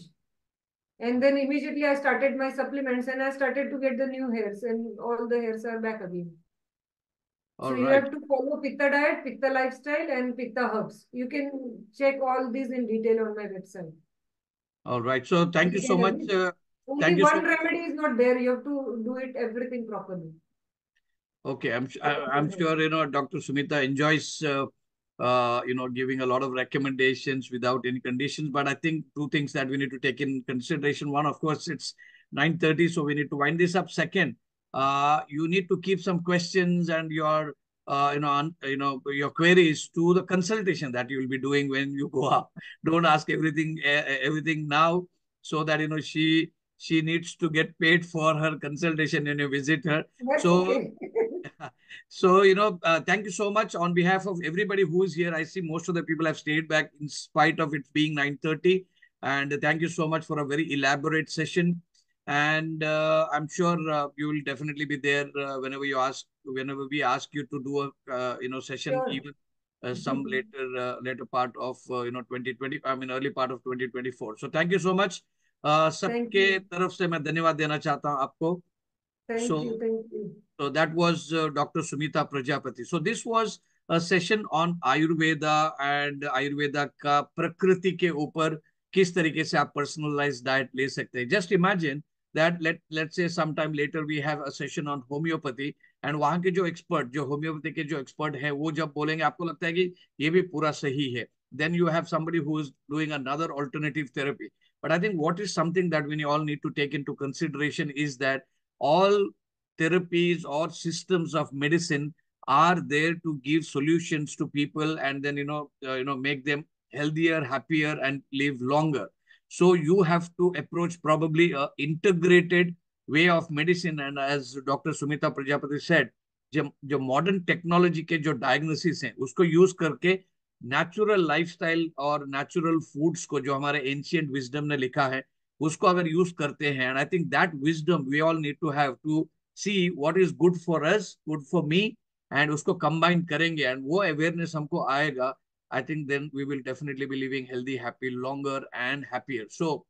And then immediately I started my supplements and I started to get the new hairs and all the hairs are back again. So you have to follow pitta diet, pitta lifestyle and pitta herbs. You can check all these in detail on my website. All right. So thank you so much. Only one remedy is not there. You have to do it everything properly. Okay. I'm sure, Dr. Sumita enjoys, giving a lot of recommendations without any conditions. But I think two things that we need to take in consideration. One, of course, it's 9:30, so we need to wind this up. Second, you need to keep some questions and your your queries to the consultation that you will be doing when you go up. Don't ask everything now, so that she needs to get paid for her consultation when you visit her. That's okay. So thank you so much on behalf of everybody who is here. I see most of the people have stayed back in spite of it being 9:30, and thank you so much for a very elaborate session. And I'm sure you will definitely be there whenever we ask you to do a session. Sure. Even some later part of 2020, I mean early part of 2024. So thank you so much. सबके तरफ से मैं धन्यवाद देना चाहता हूँ आपको. Thank you. So that was Dr. Sumita Prajapati. So this was a session on Ayurveda and Ayurveda का प्रकृति के ऊपर किस तरीके से आप personalized diet ले सकते हैं. Just imagine that let's say sometime later we have a session on homeopathy and वहाँ के जो expert, जो homeopathy के जो expert है, वो जब बोलेंगे आपको लगता है कि ये भी पूरा सही है. Then you have somebody who is doing another alternative therapy. But I think what is something that we all need to take into consideration is that all therapies or systems of medicine are there to give solutions to people and then make them healthier, happier and live longer. So you have to approach probably a integrated way of medicine. And as Dr. Sumita Prajapati said, जो modern technology के जो diagnosis हैं उसको use करके natural lifestyle और natural foods को जो हमारे एंशिएंट विजडम ने लिखा है उसको अगर यूज करते हैं, and I think that wisdom we all need to have to see what is good for us, good for me, and उसको कंबाइन करेंगे एंड वो अवेयरनेस हमको आएगा. I think then we will definitely be living healthy, happy, longer and happier. So